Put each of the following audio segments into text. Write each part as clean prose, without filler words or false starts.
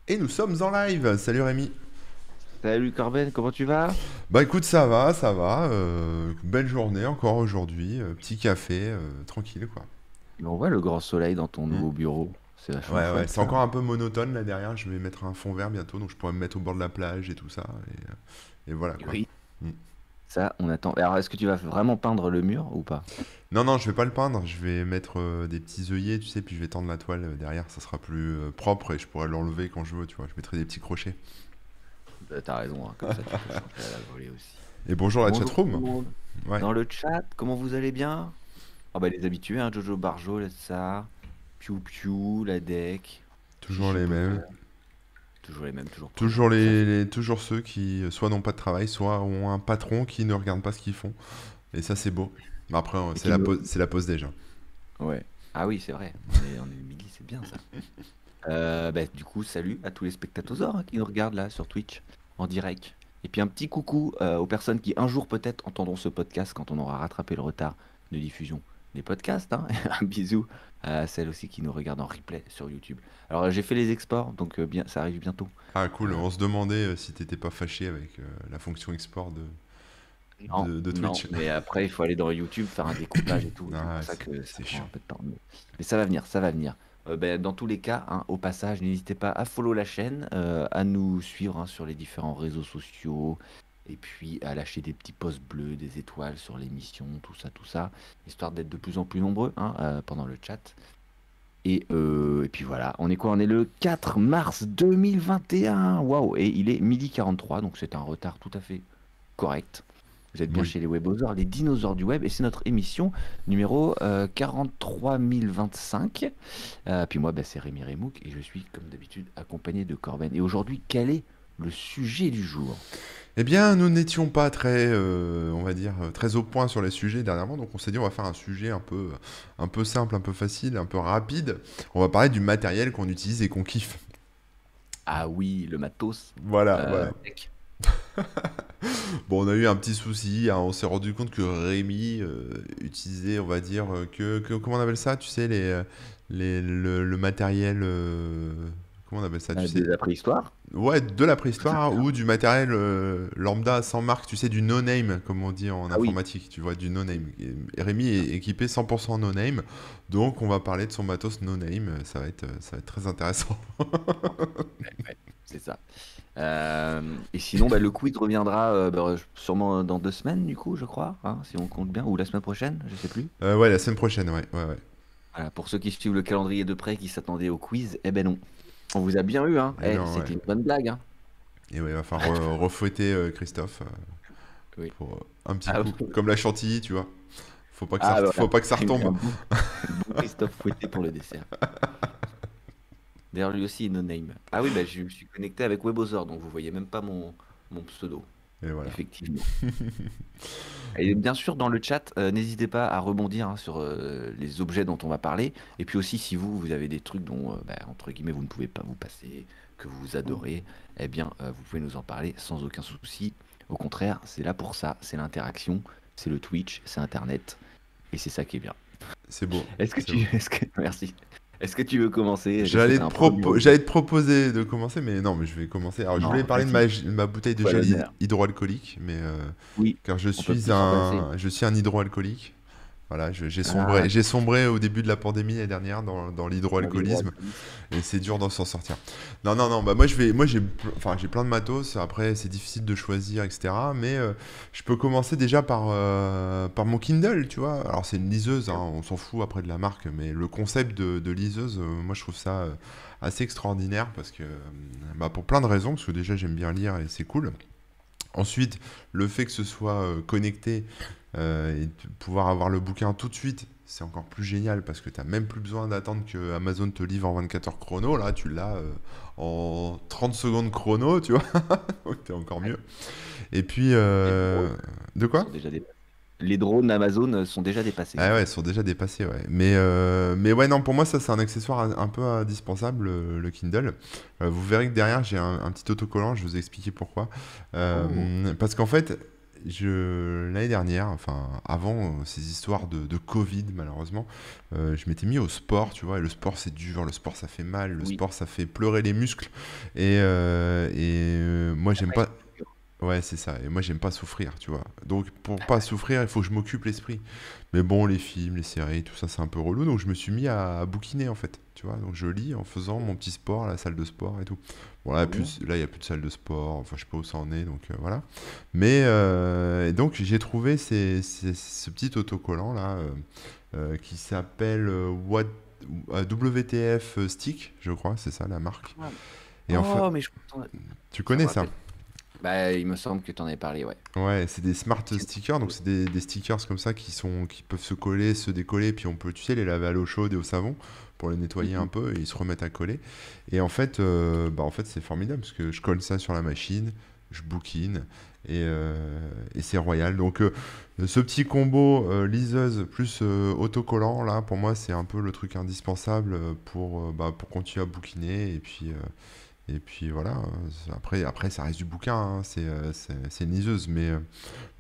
Et nous sommes en live. Salut Rémi. Salut Corben, comment tu vas? Bah écoute, ça va, ça va. Belle journée encore aujourd'hui. Petit café, tranquille quoi. On voit le grand soleil dans ton Hmm. nouveau bureau. C'est vachement Ouais, ouais, chouette c'est ça. encore un peu monotone là derrière. Je vais mettre un fond vert bientôt, donc je pourrais me mettre au bord de la plage et tout ça. Et voilà quoi. Oui. Hmm. Ça, on attend. Alors, est-ce que tu vas vraiment peindre le mur ou pas? Non, non, je vais pas le peindre. Je vais mettre des petits œillets, tu sais, puis je vais tendre la toile derrière. Ça sera plus propre et je pourrai l'enlever quand je veux, tu vois. Je mettrai des petits crochets. T'as raison, hein, comme ça tu peux chanter à la volée aussi. Et bonjour la Bonjour tout chatroom. le monde. Ouais, Dans le chat, comment vous allez bien? Ah bah les habitués, hein, Jojo Barjo, là, ça. Piu Piu, la deck. toujours Chichi les Potter. mêmes. Toujours les mêmes, toujours Toujours présents. Ça fait. toujours ceux qui soit n'ont pas de travail, soit ont un patron qui ne regarde pas ce qu'ils font. Et ça, c'est beau. Mais après, Et qui me. c'est la pause déjà. Ouais. Ah oui, c'est vrai. On est le midi, c'est bien ça. Bah, du coup, salut à tous les spectateurs qui nous regardent là sur Twitch en direct. Et puis un petit coucou aux personnes qui un jour peut-être entendront ce podcast quand on aura rattrapé le retard de diffusion des podcasts, hein. Un bisou à celles aussi qui nous regardent en replay sur YouTube. Alors j'ai fait les exports, donc bien, ça arrive bientôt. Ah, cool. Euh, On se demandait si t'étais pas fâché avec la fonction export non, de non, Twitch. mais après il faut aller dans YouTube faire un découpage et tout. C'est Ah, pour ça que ça c'est prend chiant. un peu de temps. Mais ça va venir, ça va venir. Ben, dans tous les cas, hein, au passage, n'hésitez pas à follow la chaîne, à nous suivre hein, sur les différents réseaux sociaux, et puis à lâcher des petits pouces bleus, des étoiles sur l'émission, tout ça, histoire d'être de plus en plus nombreux hein, pendant le chat. Et puis voilà, on est quoi? On est le 4 mars 2021. Waouh! Et il est midi 43, donc c'est un retard tout à fait correct. Vous êtes bien Oui. chez les webosaures, les dinosaures du web, et c'est notre émission numéro 43 025. Puis moi, bah, c'est Rémi Remouk, et je suis comme d'habitude accompagné de Corben. Et aujourd'hui, quel est le sujet du jour? Eh bien, nous n'étions pas très, on va dire, très au point sur les sujets dernièrement, donc on s'est dit on va faire un sujet un peu simple, un peu facile, un peu rapide. On va parler du matériel qu'on utilise et qu'on kiffe. Ah oui, le matos. Voilà, voilà. Mec. Bon, on a eu un petit souci, hein, on s'est rendu compte que Rémi utilisait, on va dire, comment on appelle ça, tu sais, le matériel, comment on appelle ça, tu De sais, la préhistoire? ouais, de la préhistoire hein, ou du matériel lambda sans marque, tu sais, du no-name, comme on dit en Ah oui, informatique, tu vois, du no-name. Et Rémi est équipé 100% no-name, donc on va parler de son matos no-name, ça va être très intéressant. ouais, c'est ça. Et sinon, bah, le quiz reviendra bah, sûrement dans 2 semaines, du coup, je crois, hein, si on compte bien, ou la semaine prochaine, je sais plus. Ouais, la semaine prochaine, ouais, ouais, ouais. Voilà, pour ceux qui suivent le calendrier de près, qui s'attendaient au quiz, eh ben non. On vous a bien eu, hein. Et Eh, non, ouais. c'était une bonne blague, hein. Et ouais, il va falloir refouetter Christophe. Oui. Pour un petit Ah, coup. Comme la chantilly, tu vois. Faut voilà. pas que ça retombe. Un bon Christophe Fouetté pour le dessert. D'ailleurs, lui aussi est no name. Ah oui, bah, je me suis connecté avec Webosaur, donc vous voyez même pas mon pseudo, Et voilà. effectivement. Et bien sûr, dans le chat, n'hésitez pas à rebondir hein, sur les objets dont on va parler. Et puis aussi, si vous avez des trucs dont, bah, entre guillemets, vous ne pouvez pas vous passer, que vous adorez, eh bien, vous pouvez nous en parler sans aucun souci. Au contraire, c'est là pour ça, c'est l'interaction, c'est le Twitch, c'est Internet, et c'est ça qui est bien. C'est beau. Est-ce que C'est beau. merci. Est-ce que tu veux commencer? Je sais que tu as un premier J'allais review. te proposer de commencer, mais non, mais je vais commencer. Alors, je voulais Non, parler de vas-y, de ma bouteille de toi gel l'honneur. hydroalcoolique, mais Oui, car on peut plus s'en passer. je suis un hydroalcoolique. Voilà, Ah, j'ai sombré au début de la pandémie l'année dernière dans dans les droits l'hydroalcoolisme. alcoolistes. Et c'est dur d'en s'en sortir. Non, non, non, bah enfin, j'ai plein de matos. Après, c'est difficile de choisir, etc. Mais je peux commencer déjà par mon Kindle, tu vois. Alors, c'est une liseuse, hein, on s'en fout après de la marque, mais le concept de liseuse, moi, je trouve ça assez extraordinaire parce que, bah, pour plein de raisons, parce que déjà, j'aime bien lire et c'est cool. Ensuite, le fait que ce soit connecté et de pouvoir avoir le bouquin tout de suite, c'est encore plus génial parce que tu n'as même plus besoin d'attendre que Amazon te livre en 24 heures chrono. Là, tu l'as en 30 secondes chrono, tu vois. Donc, c'est encore Ouais. mieux. Et puis, Les drones de quoi? sont déjà dépassés. Les drones Amazon sont déjà dépassés. Ah ouais, ils sont déjà dépassés, ouais. Mais ouais, non, pour moi, ça, c'est un accessoire un peu indispensable, le Kindle. Vous verrez que derrière, j'ai un petit autocollant, je vais vous expliquer pourquoi. Oh, Parce qu'en fait, l'année dernière, enfin avant ces histoires de Covid malheureusement, je m'étais mis au sport, tu vois, et le sport c'est dur, le sport ça fait mal, le Oui, sport ça fait pleurer les muscles, moi j'aime après, pas. Ouais, c'est ça. Et moi, j'aime pas souffrir, tu vois. Donc, pour pas souffrir, il faut que je m'occupe l'esprit. Mais bon, les films, les séries, tout ça, c'est un peu relou. Donc, je me suis mis à bouquiner, en fait. Tu vois, donc je lis en faisant mon petit sport à la salle de sport et tout. Bon, là, trop bien. là, il n'y a plus de salle de sport. Enfin, je sais pas où ça en est, donc voilà. Mais, et donc, j'ai trouvé ce petit autocollant, là, qui s'appelle WTF Stick, je crois, c'est ça la marque. Ah. Et en fait, Oh, mais tu ça me connais ça? rappelle. Bah, il me semble que tu en avais parlé, ouais. Ouais, c'est des smart Effectivement. stickers, donc c'est des stickers comme ça qui peuvent se coller, se décoller, puis on peut, tu sais, les laver à l'eau chaude et au savon pour les nettoyer un Mhm. peu et ils se remettent à coller. Et en fait, c'est formidable parce que je colle ça sur la machine, je bouquine et c'est royal. Donc, ce petit combo liseuse plus autocollant là, pour moi, c'est un peu le truc indispensable pour continuer à bouquiner et puis voilà, après ça reste du bouquin, hein, c'est une liseuse, mais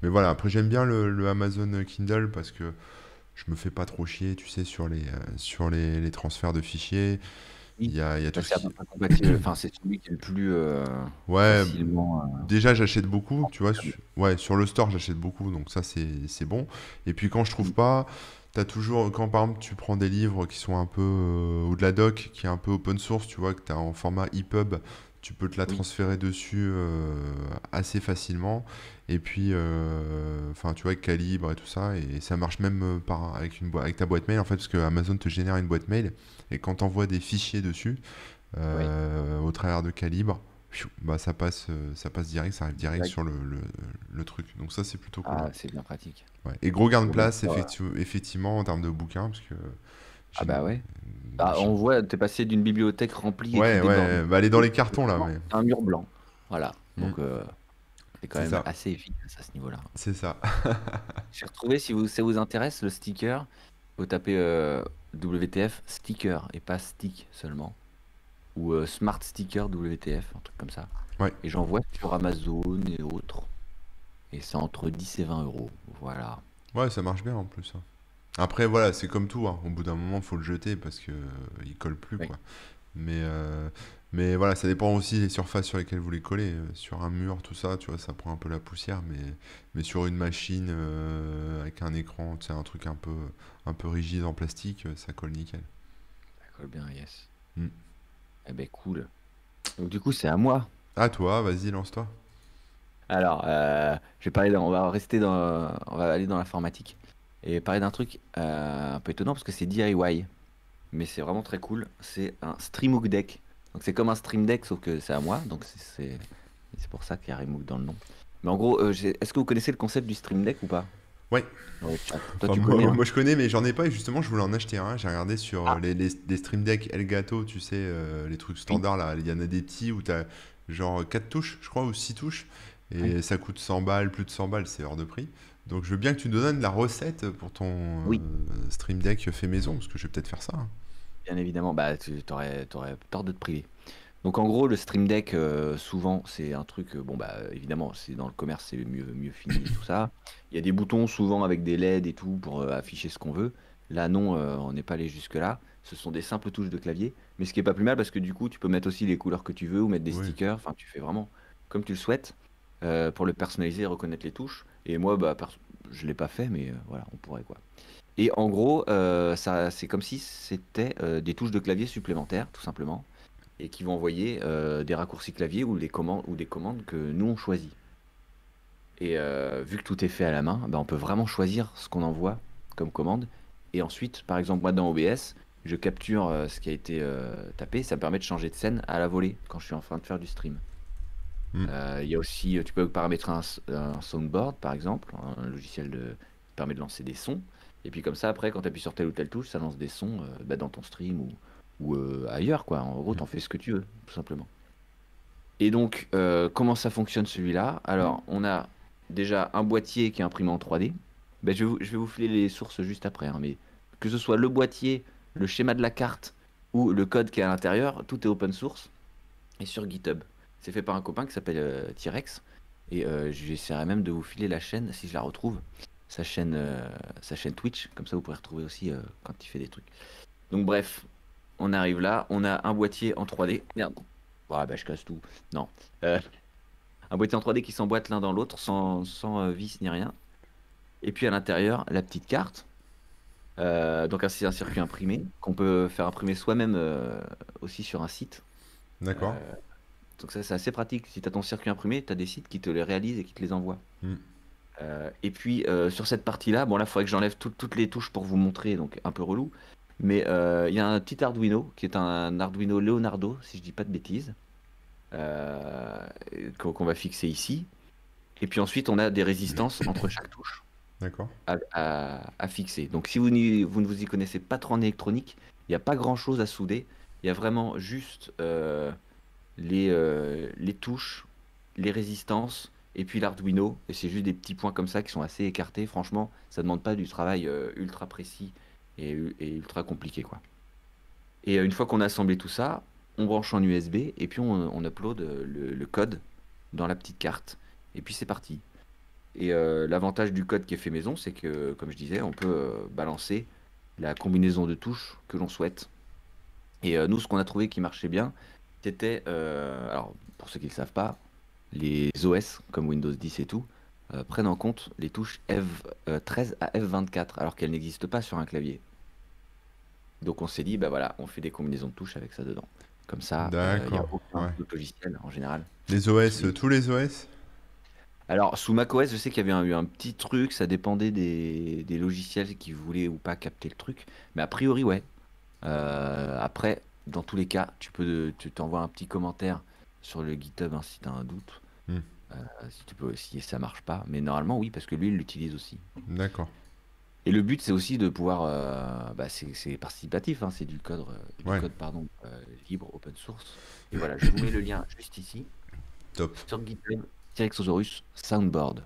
voilà, après j'aime bien le Amazon Kindle parce que je me fais pas trop chier, tu sais, sur les transferts de fichiers. Oui. Il y a tout Bah, ce c'est à peu qui. près compatible. Enfin, c'est celui qui est le plus Ouais, facilement déjà j'achète beaucoup, tu vois, remplisable. ouais, sur le store j'achète beaucoup, donc ça c'est bon. Et puis quand je trouve Mm. pas, t'as toujours, quand par exemple tu prends des livres qui sont un peu, ou de la doc qui est un peu open source, tu vois, que t'as en format EPUB, tu peux te la Oui, transférer dessus assez facilement. Et puis, enfin, tu vois, avec Calibre et tout ça, et ça marche même avec ta boîte mail en fait, parce que Amazon te génère une boîte mail, et quand t'envoies des fichiers dessus, oui, au travers de Calibre, bah ça passe direct, ça arrive direct direct. sur le truc. Donc ça c'est plutôt cool. Ah, c'est bien pratique. Ouais. Et gros gain de Pour mettre place ça. effectivement en termes de bouquins, parce que Ah j'ai bah ouais. une Bah, machine. on voit, t'es passé d'une bibliothèque remplie et qui Ouais, déborde un ouais, bah elle est dans peu les cartons là, mais à un mur blanc. Voilà. Hmm, Donc, c'est quand c'est même ça, assez efficace à ce niveau-là. c'est ça. J'ai retrouvé, si ça vous intéresse, le sticker, vous tapez WTF sticker et pas stick seulement. Ou Smart Sticker WTF, un truc comme ça. Ouais, Et j'en vois sur Amazon et autres. Et c'est entre 10 et 20 euros. Voilà. ouais, ça marche bien en plus, hein. Après voilà, c'est comme tout, hein. Au bout d'un moment faut le jeter parce que il colle plus Oui. quoi. Mais, euh, mais voilà, ça dépend aussi des surfaces sur lesquelles vous les collez. Sur un mur, tout ça, tu vois, ça prend un peu la poussière, mais sur une machine avec un écran, tu sais, un truc un peu rigide en plastique, ça colle nickel. Ça colle bien, yes. Hmm. Eh ben cool. Donc du coup, c'est à moi. À toi, vas-y, lance-toi. Alors, on va rester on va aller dans l'informatique et parler d'un truc un peu étonnant parce que c'est DIY, mais c'est vraiment très cool. C'est un Streamhook Deck. Donc c'est comme un Stream Deck sauf que c'est à moi, donc c'est pour ça qu'il y a Remook dans le nom. Mais en gros, est-ce que vous connaissez le concept du Stream Deck ou pas? Ouais, Dans le chat. Toi, enfin, tu connais, hein? moi, je connais, mais j'en ai pas et justement je voulais en acheter un. J'ai regardé sur Ah, les Stream Deck Elgato, tu sais, les trucs oui, standards là. Il y en a des petits où t'as genre 4 touches, je crois, ou 6 touches, oui, et ça coûte 100 balles, plus de 100 balles, c'est hors de prix. Donc je veux bien que tu nous donnes la recette pour ton oui, Stream Deck fait maison, parce que je vais peut-être faire ça, hein. bien évidemment. Bah, t'aurais tort de te priver. Donc en gros, le Stream Deck, souvent, c'est un truc, bon bah évidemment, c'est dans le commerce, c'est mieux fini et tout ça. Il y a des boutons souvent avec des LED et tout pour afficher ce qu'on veut. Là non, on n'est pas allé jusque-là. Ce sont des simples touches de clavier, mais ce qui est pas plus mal parce que du coup, tu peux mettre aussi les couleurs que tu veux ou mettre des Oui. stickers. Enfin, tu fais vraiment comme tu le souhaites pour le personnaliser et reconnaître les touches. Et moi, bah, je l'ai pas fait, mais voilà, on pourrait quoi. Et en gros, ça, c'est comme si c'était des touches de clavier supplémentaires, tout simplement et qui vont envoyer des raccourcis clavier ou des commandes que nous on choisit. Et vu que tout est fait à la main, bah, on peut vraiment choisir ce qu'on envoie comme commande. Et ensuite, par exemple, moi dans OBS, je capture ce qui a été tapé. Ça me permet de changer de scène à la volée quand je suis en train de faire du stream. Hmm. Il y a aussi, tu peux paramétrer un soundboard, par exemple, un logiciel qui permet de lancer des sons. Et puis comme ça, après, quand tu appuies sur telle ou telle touche, ça lance des sons bah, dans ton stream ou ailleurs, quoi. En gros, Hmm. t'en fais ce que tu veux, tout simplement. Et donc, comment ça fonctionne celui-là? Alors, on a déjà un boîtier qui est imprimé en 3D. Ben, je vais vous filer les sources juste après, hein, mais que ce soit le boîtier, le schéma de la carte ou le code qui est à l'intérieur, tout est open source et sur GitHub. C'est fait par un copain qui s'appelle T-Rex Et j'essaierai même de vous filer la chaîne, si je la retrouve, sa chaîne, sa chaîne Twitch. Comme ça, vous pourrez retrouver aussi quand il fait des trucs. Donc bref, on arrive là. On a un boîtier en 3D. Merde. Ouais, bah je casse tout. Non. Euh, un boîtier en 3D qui s'emboîte l'un dans l'autre sans vis ni rien. Et puis à l'intérieur, la petite carte. Donc c'est un circuit imprimé qu'on peut faire imprimer soi-même aussi sur un site. D'accord. Euh, donc ça, c'est assez pratique. Si tu as ton circuit imprimé, tu as des sites qui te les réalisent et qui te les envoient. Hmm. Et puis sur cette partie-là, bon là, il faudrait que j'enlève toutes les touches pour vous montrer, donc un peu relou. Mais il y a un petit Arduino qui est un Arduino Leonardo, si je dis pas de bêtises, euh, qu'on va fixer ici. Et puis ensuite, on a des résistances entre chaque touche D'accord. à fixer. Donc si vous ne vous y connaissez pas trop en électronique, il n'y a pas grand-chose à souder. Il y a vraiment juste les touches, les résistances et puis l'Arduino. Et c'est juste des petits points comme ça qui sont assez écartés. Franchement, ça demande pas du travail ultra précis et ultra compliqué, quoi. Et une fois qu'on a assemblé tout ça, on branche en USB et puis on upload le code dans la petite carte. Et puis c'est parti. Et l'avantage du code qui est fait maison, c'est que, comme je disais, on peut balancer la combinaison de touches que l'on souhaite. Et nous, ce qu'on a trouvé qui marchait bien, c'était, alors pour ceux qui ne le savent pas, les OS, comme Windows 10 et tout, prennent en compte les touches F13 à F24, alors qu'elles n'existent pas sur un clavier. Donc on s'est dit, bah voilà, on fait des combinaisons de touches avec ça dedans. Comme ça, il n'y a D'accord. aucun Ouais. autre logiciel en général Les qui OS, utilise. tous les OS? Alors, sous macOS, je sais qu'il y avait eu un petit truc, ça dépendait des logiciels qui voulaient ou pas capter le truc. Mais a priori, ouais. Après, dans tous les cas, tu t'envoies un petit commentaire sur le GitHub hein, si tu as un doute. Hmm. Si tu peux, si ça marche pas. Mais normalement, oui, parce que lui, il l'utilise aussi. D'accord. Et le but, c'est aussi de pouvoir. Bah, c'est participatif, hein, c'est du Ouais. code pardon, libre, open source. Et voilà, je vous mets le lien juste ici. Top. Sur GitHub, T-Rex Soundboard.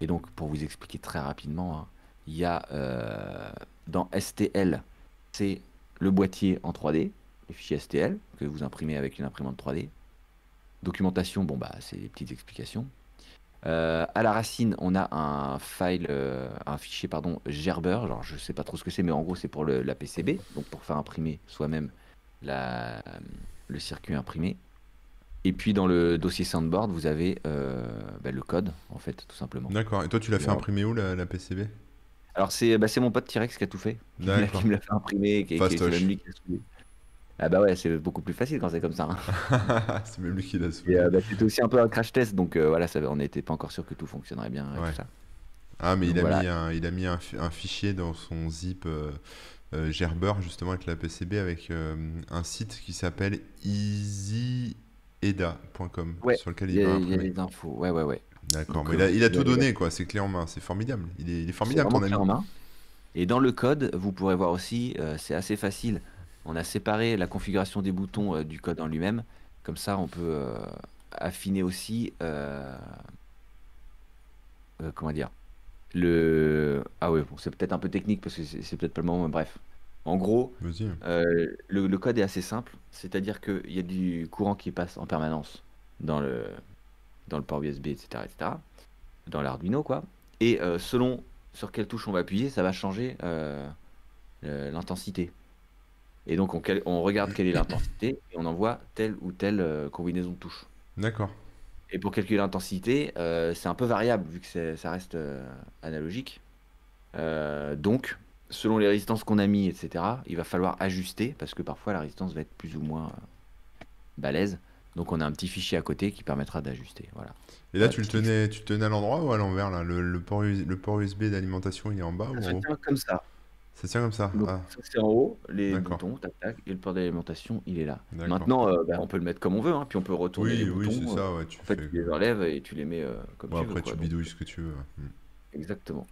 Et donc, pour vous expliquer très rapidement, hein, il y a dans STL, c'est le boîtier en 3D, les fichiers STL que vous imprimez avec une imprimante 3D. Documentation, bon bah c'est des petites explications. À la racine, on a un fichier pardon Gerber. Alors je sais pas trop ce que c'est, mais en gros c'est pour la PCB, donc pour faire imprimer soi-même la- le circuit imprimé. Et puis dans le dossier Soundboard, vous avez bah, le code, en fait, tout simplement. D'accord. Et toi, tu l'as Et fait imprimer où, la PCB? alors c'est mon pote T-Rex qui a tout fait, qui D'accord. me l'a fait imprimer, c'est même Fastoche. lui qui a soudé. Ah bah ouais, c'est beaucoup plus facile quand c'est comme ça, hein. C'est même lui qui l'a Et soudé. bah, c'était aussi un peu un crash test, donc voilà, on n'était pas encore sûr que tout fonctionnerait bien et tout Ouais. ça. Ah, mais Donc voilà, il a mis un fichier dans son zip Gerber, justement, avec la PCB, avec un site qui s'appelle easyeda.com, ouais, sur lequel il va il y a imprimer. les infos, ouais, ouais, ouais. D'accord. Donc Mais il a vous tout avez donné, quoi. C'est clé en main. C'est formidable. Il est c'est formidable, vraiment ton clé ami. en main. Et dans le code, vous pourrez voir aussi, c'est assez facile. On a séparé la configuration des boutons du code en lui-même. Comme ça, on peut affiner aussi, comment dire, Ah ouais, bon, c'est peut-être un peu technique parce que c'est peut-être pas le moment, mais bref. En gros, Vas-y. le code est assez simple, c'est-à-dire qu'il y a du courant qui passe en permanence dans le port USB, etc., etc., dans l'Arduino, quoi. Et selon sur quelle touche on va appuyer, ça va changer l'intensité. Et donc, on regarde quelle est l'intensité et on envoie telle ou telle combinaison de touches. D'accord. Et pour calculer l'intensité, c'est un peu variable vu que ça reste analogique. Donc, selon les résistances qu'on a mis, etc., il va falloir ajuster parce que parfois la résistance va être plus ou moins balèze. Donc, on a un petit fichier à côté qui permettra d'ajuster. Voilà. Et là, Voilà, petite tu le tenais à l'endroit ou à l'envers, là? Le port USB d'alimentation, il est en bas Ça ou se en haut? tient comme ça. Ça tient comme ça? Donc, Ah, ça c'est en haut, les d'accord. boutons, tac tac, et le port d'alimentation, il est là. D'accord. Maintenant, bah, on peut le mettre comme on veut, hein, puis on peut retourner les Oui, oui, c'est boutons. ça, ouais, tu En fait, fais. tu les enlèves et tu les mets comme Bon, tu veux, après, quoi. tu Donc, bidouilles ce que tu veux. exactement.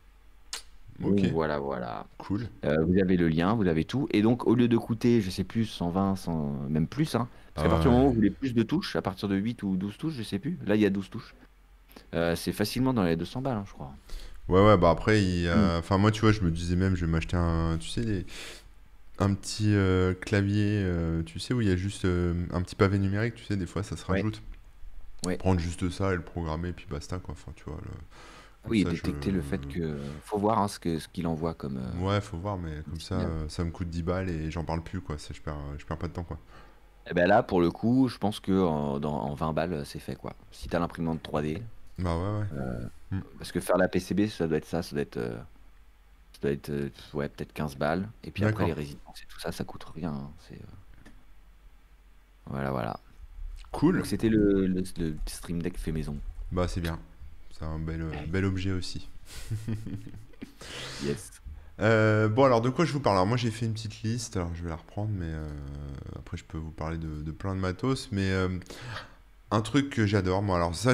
Ok, Donc, voilà, voilà. cool. Vous avez le lien, vous avez tout. Et donc, au lieu de coûter, je sais plus, 120, même plus, hein, parce qu'à partir Ah du moment où ouais. vous voulez plus de touches, à partir de 8 ou 12 touches, je sais plus, là, il y a 12 touches. C'est facilement dans les 200 balles, hein, je crois. Ouais, ouais, bah après, Mm. enfin, moi, tu vois, je me disais même, je vais m'acheter tu sais, un petit clavier, tu sais, où il y a juste un petit pavé numérique, tu sais, des fois, ça se Ouais. rajoute. Ouais. Prendre juste ça et le programmer, puis basta, quoi. Enfin, tu vois, comme Oui, et ça, détecter le fait que faut voir hein, ce qu'il envoie comme Ouais, faut voir, mais comme ça, signal. ça me coûte 10 balles et j'en parle plus, quoi. Je perds pas de temps, quoi. Et ben là, pour le coup, je pense que en 20 balles, c'est fait quoi. Si t'as l'imprimante 3D, Bah ouais, ouais. euh, Mm. parce que faire la PCB, ça doit être, ouais, peut-être 15 balles. Et puis après, les D'accord. résidences et tout ça, ça coûte rien, hein. Voilà, voilà. Cool. Donc c'était le Stream Deck fait maison. Bah c'est bien. C'est un bel objet aussi. Yes. Bon, alors de quoi je vous parle? Alors moi j'ai fait une petite liste, alors je vais la reprendre, mais après je peux vous parler de plein de matos, mais un truc que j'adore, moi, alors ça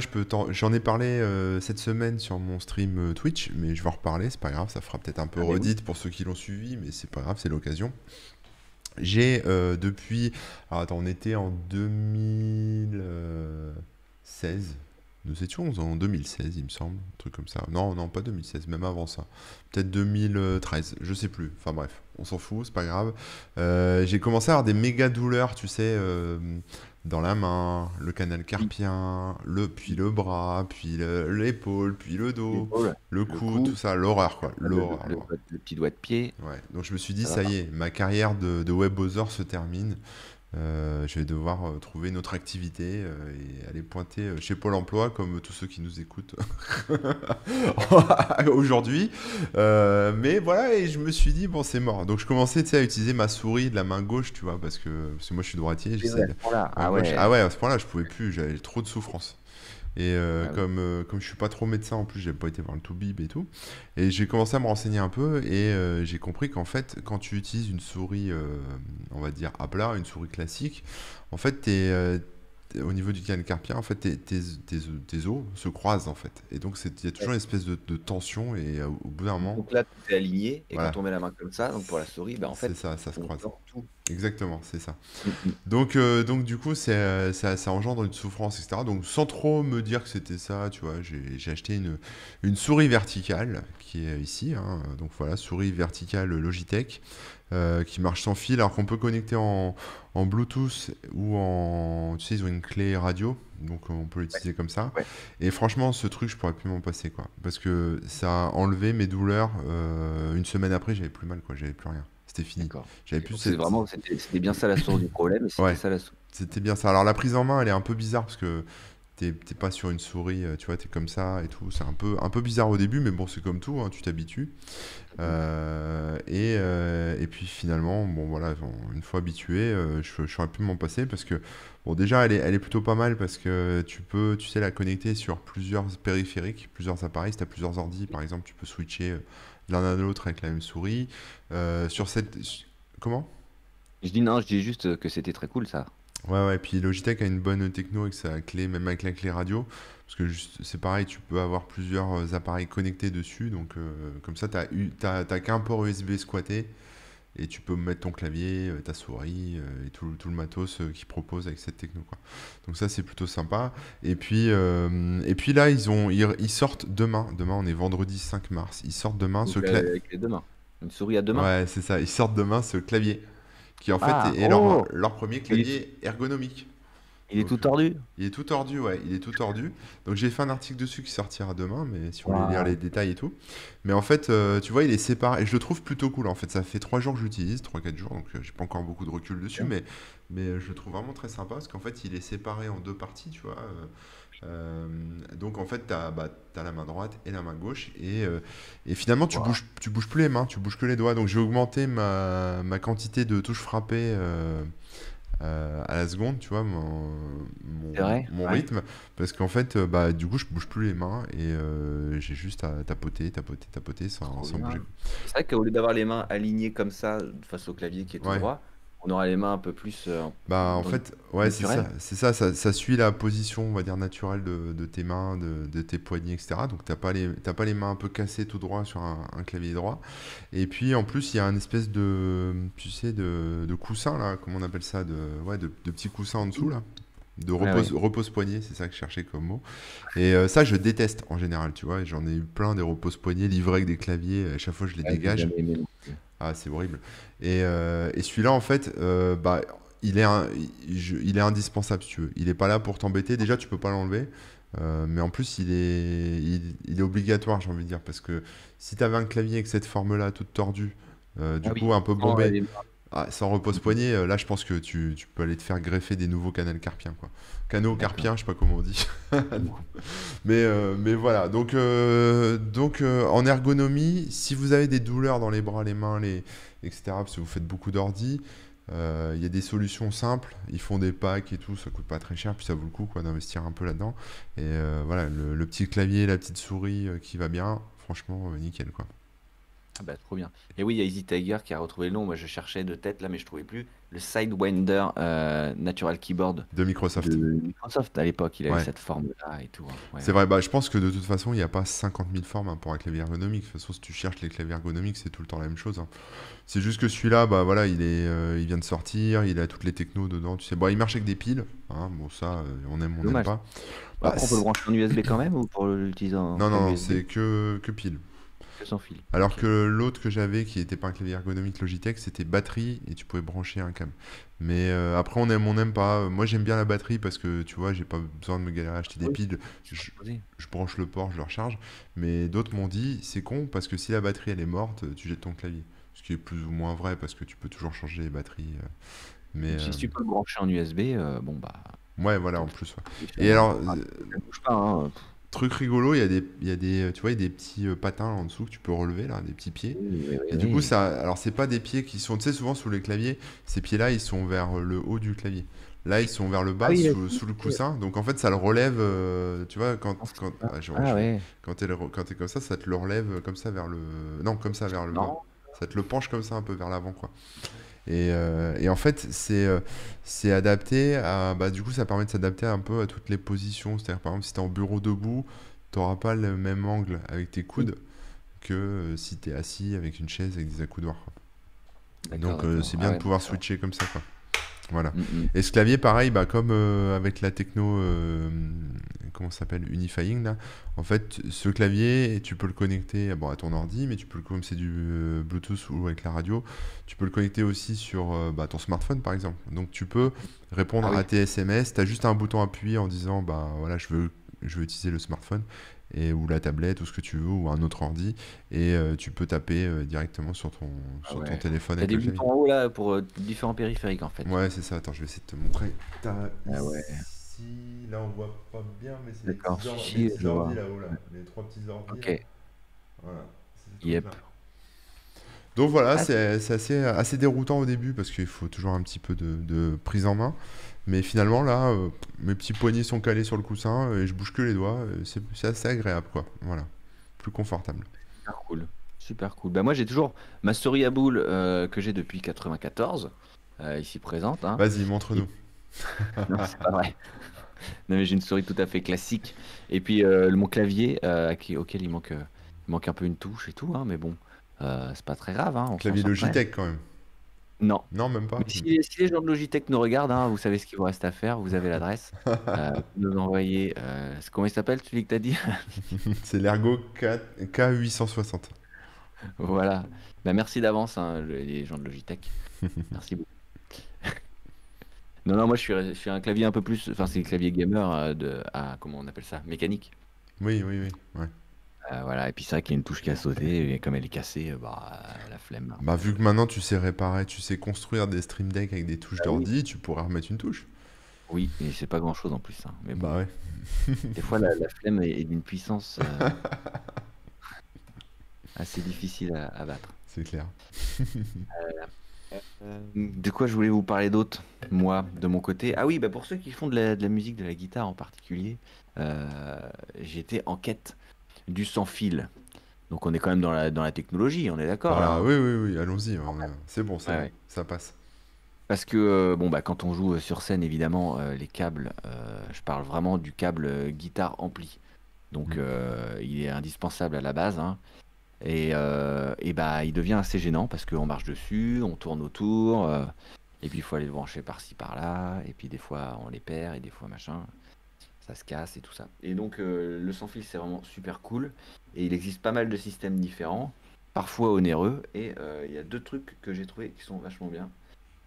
j'en ai parlé cette semaine sur mon stream Twitch, mais je vais en reparler, c'est pas grave, ça fera peut-être un peu Allez, oui. redite pour ceux qui l'ont suivi, mais c'est pas grave, c'est l'occasion. J'ai depuis, alors attends, on était en 2016. Nous étions en 2016, il me semble, un truc comme ça. Non, non, pas 2016, même avant ça. Peut-être 2013, je sais plus. Enfin bref, on s'en fout, c'est pas grave. J'ai commencé à avoir des méga douleurs, tu sais, dans la main, le canal Oui. carpien, puis le bras, puis l'épaule, puis le dos, L'épaule, le le cou, tout cou, ça, l'horreur quoi, l'horreur, l'horreur. le petit doigt de pied, Ouais, donc je me suis dit, ça va ça pas. y est, ma carrière de webosor se termine. Je vais devoir trouver une autre activité et aller pointer chez Pôle emploi, comme tous ceux qui nous écoutent aujourd'hui. Mais voilà, et je me suis dit, bon, c'est mort. Donc je commençais, tu sais, à utiliser ma souris de la main gauche, tu vois, parce que moi je suis droitier, C'est vrai, j'essaie à ce point-là. main Ah gauche. Ah ouais. ouais, à ce point-là, je pouvais plus, j'avais trop de souffrance. Et Ah oui. comme je suis pas trop médecin en plus, j'ai pas été voir le Toubib et tout. Et j'ai commencé à me renseigner un peu et j'ai compris qu'en fait, quand tu utilises une souris, on va dire à plat, une souris classique, en fait, au niveau du canal carpien, en fait, tes os se croisent en fait. Et donc, il y a toujours Ouais. une espèce de tension et au bout d'un moment, Donc là, tout est aligné, et quand voilà, on met la main comme ça, donc pour la souris, bah en c'est fait, ça, ça se on croise. tord tout. Exactement, c'est ça. Mm, mm. Donc du coup, ça engendre une souffrance, etc. Donc sans trop me dire que c'était ça, tu vois, j'ai acheté une souris verticale qui est ici, hein. Donc voilà, souris verticale Logitech, qui marche sans fil, alors qu'on peut connecter en Bluetooth ou tu sais, ils ont une clé radio, donc on peut Ouais, l'utiliser comme ça. ouais, Et franchement, ce truc, je pourrais plus m'en passer, quoi. Parce que ça a enlevé mes douleurs. Une semaine après, j'avais plus mal, quoi, j'avais plus rien. C'était fini. d'accord. J'avais Ok. plus Donc cette, c'était bien ça la source du problème, et c'était Ouais, ça la source. c'était bien ça. Alors la prise en main, elle est un peu bizarre parce que t'es pas sur une souris, tu vois, t'es comme ça et tout. C'est un peu bizarre au début, mais bon, c'est comme tout, hein, tu t'habitues. Et puis finalement, bon voilà, une fois habitué, je saurais plus m'en passer parce que, bon, déjà, elle est plutôt pas mal parce que tu peux, tu sais, la connecter sur plusieurs périphériques, plusieurs appareils. Si t'as plusieurs ordi, par exemple, tu peux switcher de l'un à l'autre avec la même souris. Sur cette. Comment? Je dis non, je dis juste que c'était très cool ça. Ouais, ouais, puis Logitech a une bonne techno avec sa clé, même avec la clé radio, parce que c'est pareil, tu peux avoir plusieurs appareils connectés dessus, donc comme ça, t'as qu'un port USB squatté, et tu peux mettre ton clavier, ta souris, et tout le matos qu'ils proposent avec cette techno, quoi. Donc ça, c'est plutôt sympa. Et puis là, ils sortent demain, on est vendredi 5 mars, ils sortent demain Donc avec les deux mains. Une souris à deux mains. Ouais, c'est ça, ils sortent demain ce clavier, qui en fait Ah, est leur, oh! leur premier Il est, clavier ergonomique. il est Donc, tout tordu. il est tout tordu, ouais, il est tout tordu. Donc, j'ai fait un article dessus qui sortira demain, mais si vous voulez lire les Waouh. détails et tout. Mais en fait, tu vois, il est séparé. Et je le trouve plutôt cool. En fait, ça fait 3 jours que j'utilise, 3-4 jours, donc j'ai pas encore beaucoup de recul dessus, Bien. mais je le trouve vraiment très sympa parce qu'en fait, il est séparé en deux parties, tu vois. Donc, en fait, t'as la main droite et la main gauche. Et finalement, Waouh. tu bouges plus les mains, tu bouges que les doigts. Donc, j'ai augmenté ma quantité de touches frappées. À la seconde, tu vois, C'est vrai? mon Ouais. rythme, parce qu'en fait, bah, du coup, je bouge plus les mains et j'ai juste à tapoter, tapoter, tapoter sans, Trop sans bouger. bien. C'est vrai qu'au lieu d'avoir les mains alignées comme ça face au clavier qui est tout Ouais, droit, on aura les mains un peu plus bah en dans fait, ouais, naturel. ça suit la position, on va dire, naturelle de tes mains, de tes poignets, etc. Donc t'as pas les mains un peu cassées tout droit sur un clavier droit. Et puis en plus, il y a un espèce de, tu sais, de coussin là, comment on appelle ça, ouais, de petits coussins en dessous Oui. là. De Ouais, ouais. repose-poignet, c'est ça que je cherchais comme mot. Et ça, je déteste en général, tu vois. Et j'en ai eu plein des repose-poignets livrés avec des claviers. À chaque fois, je les Ouais, j'ai dégage. jamais aimé non plus. Ah, c'est horrible. Et celui-là, en fait, bah, il est indispensable si tu veux. Il est pas là pour t'embêter. Déjà, tu peux pas l'enlever. Mais en plus, il est obligatoire, j'ai envie de dire, parce que si tu avais un clavier avec cette forme-là, toute tordue, Ah du oui. coup un peu Oh, bombé, elle est- sans repose-poignet, là, je pense que tu peux aller te faire greffer des nouveaux canaux carpiens, quoi. Canaux D'accord. carpiens, je sais pas comment on dit. Ouh. Mais voilà. En ergonomie, si vous avez des douleurs dans les bras, les mains, etc., parce que vous faites beaucoup d'ordi, il y a des solutions simples. Ils font des packs et tout, ça coûte pas très cher, puis ça vaut le coup quoi, d'investir un peu là-dedans. Et voilà, le petit clavier, la petite souris qui va bien, franchement, nickel quoi. Ah bah trop bien. Et oui, il y a Easy Tiger qui a retrouvé le nom. Moi, je cherchais de tête là, mais je trouvais plus. Le Sidewinder Natural Keyboard De de Microsoft. Microsoft à l'époque. Il avait Ouais. cette forme-là et tout, hein. Ouais, C'est ouais. vrai, bah, je pense que de toute façon, il n'y a pas 50 000 formes hein, pour un clavier ergonomique. De toute façon, si tu cherches les claviers ergonomiques, c'est tout le temps la même chose, hein. C'est juste que celui-là, bah voilà, il vient de sortir, il a toutes les technos dedans. Tu sais, bon, il marche avec des piles, hein, bon ça, on n'aime Dommage. pas. Bah, Bah, après, on peut le brancher en USB quand même ou pour l'utiliser en non, non, câble non, USB c'est que pile. que sans fil. Alors Ok. que l'autre que j'avais, qui n'était pas un clavier ergonomique Logitech, c'était batterie et tu pouvais brancher un câble. Mais après, on n'aime pas. Moi, j'aime bien la batterie parce que tu vois, j'ai pas besoin de me galérer à acheter des Oui, piles. c'est pas Je, posé. je branche le port, je le recharge. Mais d'autres m'ont dit, c'est con parce que si la batterie elle est morte, tu jettes ton clavier. Ce qui est plus ou moins vrai parce que tu peux toujours changer les batteries. Mais Si tu peux le brancher en USB, bon bah, ouais, voilà, tant en pis. plus. Ouais. Et Et alors, ah, ça bouge pas, hein. truc rigolo, tu vois, il y a des petits patins en dessous que tu peux relever là, des petits pieds. Oui, oui, oui, Et du coup, oui. alors c'est pas des pieds qui sont, tu sais, souvent sous les claviers, ces pieds-là, ils sont vers le haut du clavier. Là, ils sont vers le Ah bas, oui, sous le ok. coussin. Donc en fait, ça le relève, tu vois, Non, c'est ça. Ah je fais- ouais. quand t'es comme ça te le relève comme ça vers non, comme ça vers le bas. Non. Ça te le penche comme ça un peu vers l'avant, quoi. Et en fait, c'est adapté à, bah, du coup, ça permet de s'adapter un peu à toutes les positions. C'est-à-dire, par exemple, si t'es en bureau debout, t'auras pas le même angle avec tes Oui. coudes que si t'es assis avec une chaise avec des accoudoirs, quoi. D'accord, Donc d'accord. c'est Ah bien de ouais, pouvoir d'accord. switcher comme ça, quoi. Voilà. Mm, Et ce clavier, pareil, bah, comme avec la techno, comment ça s'appelle, Unifying, là, en fait, ce clavier, tu peux le connecter bon, à ton ordi, mais tu peux, comme c'est du Bluetooth ou avec la radio, tu peux le connecter aussi sur bah, ton smartphone, par exemple. Donc tu peux répondre Ah à oui. tes SMS, tu as juste un bouton appuyé en disant, bah voilà, je veux utiliser le smartphone, ou la tablette, ou ce que tu veux, ou un autre ordi, et tu peux taper directement Ah sur ton ouais. téléphone T'as avec des le clavier. boutons en haut là pour différents périphériques en fait. Ouais, c'est ça. Attends, je vais essayer de te montrer. T'as Ah ouais. ici, là on voit pas bien, mais c'est D'accord. les Si, petits je ordi vois. là-haut, là. Les trois petits ordi Ok. là. Voilà, c'est ces Yep. trucs-là. Donc voilà, Ah, c'est assez déroutant au début parce qu'il faut toujours un petit peu de prise en main. Mais finalement, là, mes petits poignets sont calés sur le coussin et je bouge que les doigts. C'est assez agréable, quoi. Voilà, plus confortable. super cool. Super cool. Bah moi j'ai toujours ma souris à boule que j'ai depuis 94, ici présente, hein. Vas-y, Et montre-nous. non, c'est pas vrai. Non mais j'ai une souris tout à fait classique. Et puis mon clavier auquel il manque un peu une touche et tout, hein, mais bon, c'est pas très grave, hein, on s'en Clavier sort quand même. Logitech quand même. Non. Non, même pas. Mais si les gens de Logitech nous regardent, hein, vous savez ce qu'il vous reste à faire, vous avez l'adresse. Vous nous envoyez. Comment il s'appelle celui que t'as dit? C'est l'Ergo K860. Voilà. Bah, merci d'avance, hein, les gens de Logitech. Merci beaucoup. Non, non, moi je suis un clavier un peu plus. Enfin, c'est le clavier gamer comment on appelle ça? Mécanique. Oui, oui, oui. Ouais. Voilà. Et puis c'est vrai qu'il y a une touche qui a sauté, et comme elle est cassée, bah, la flemme, hein. Bah, vu que maintenant tu sais réparer, tu sais construire des Stream Deck avec des touches Bah oui. d'ordi, tu pourrais remettre une touche. Oui, et c'est pas grand-chose en plus, hein. Mais bon, Bah ouais, des fois la flemme est d'une puissance assez difficile à battre. c'est clair. De quoi je voulais vous parler d'autre, moi, de mon côté? Ah oui, bah pour ceux qui font de la musique, de la guitare en particulier, j'étais en quête du sans fil. Donc on est quand même dans la technologie, on est d'accord là, Bah hein? oui, oui, oui, allons-y. C'est Ouais, bon, ouais. ça passe. Parce que bon bah quand on joue sur scène, évidemment, les câbles, je parle vraiment du câble guitare ampli. Donc Mm. il est indispensable à la base, hein. Et bah il devient assez gênant parce qu'on marche dessus, on tourne autour, et puis il faut aller le brancher par-ci par-là, et puis des fois on les perd, et des fois machin, ça se casse et tout ça. Et donc le sans fil c'est vraiment super cool, et il existe pas mal de systèmes différents, parfois onéreux, et il y a deux trucs que j'ai trouvé qui sont vachement bien.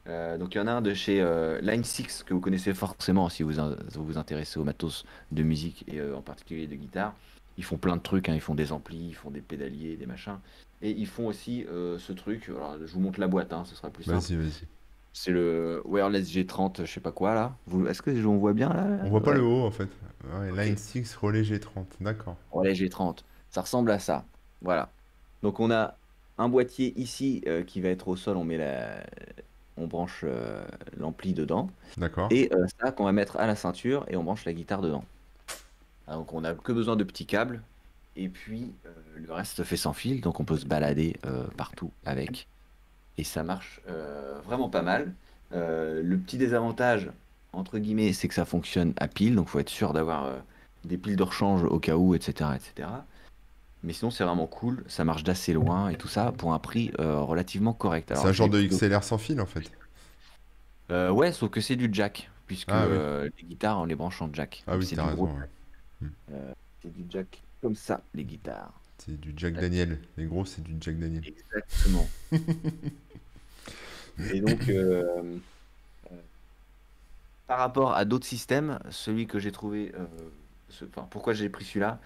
Donc il y en a un de chez Line 6 que vous connaissez forcément si vous vous intéressez aux matos de musique et en particulier de guitare. Ils font plein de trucs, hein. Ils font des amplis, ils font des pédaliers, des machins. Et ils font aussi ce truc. Alors, je vous montre la boîte, hein, ce sera plus simple. Vas-y, vas-y. C'est le Wireless G30, je sais pas quoi là. Est-ce que on voit bien là? On voit pas le Ouais. haut en fait. Ouais, Ok. Line 6, relais G30. D'accord. Wireless G30. Ça ressemble à ça. Voilà. Donc on a un boîtier ici qui va être au sol. On branche l'ampli dedans. D'accord. Et ça qu'on va mettre à la ceinture et on branche la guitare dedans. Ah, donc on n'a que besoin de petits câbles et puis le reste se fait sans fil, donc on peut se balader partout avec. Et ça marche vraiment pas mal. Le petit désavantage, entre guillemets, c'est que ça fonctionne à pile, donc il faut être sûr d'avoir des piles de rechange au cas où, etc., etc. Mais sinon c'est vraiment cool, ça marche d'assez loin et tout ça pour un prix relativement correct. C'est Alors un je genre l'ai de pris XLR sans fil en fait. ouais, sauf que c'est du jack, puisque Ah oui. les guitares on les branche en jack, Ah donc oui, c'est t'as du raison. gros. Ouais. Hmm. C'est du jack comme ça, les guitares. C'est du Jack Tac. Daniel. Les gros, c'est du Jack Daniel. Exactement. Et donc, euh, par rapport à d'autres systèmes, celui que j'ai trouvé, enfin, pourquoi j'ai pris celui-là,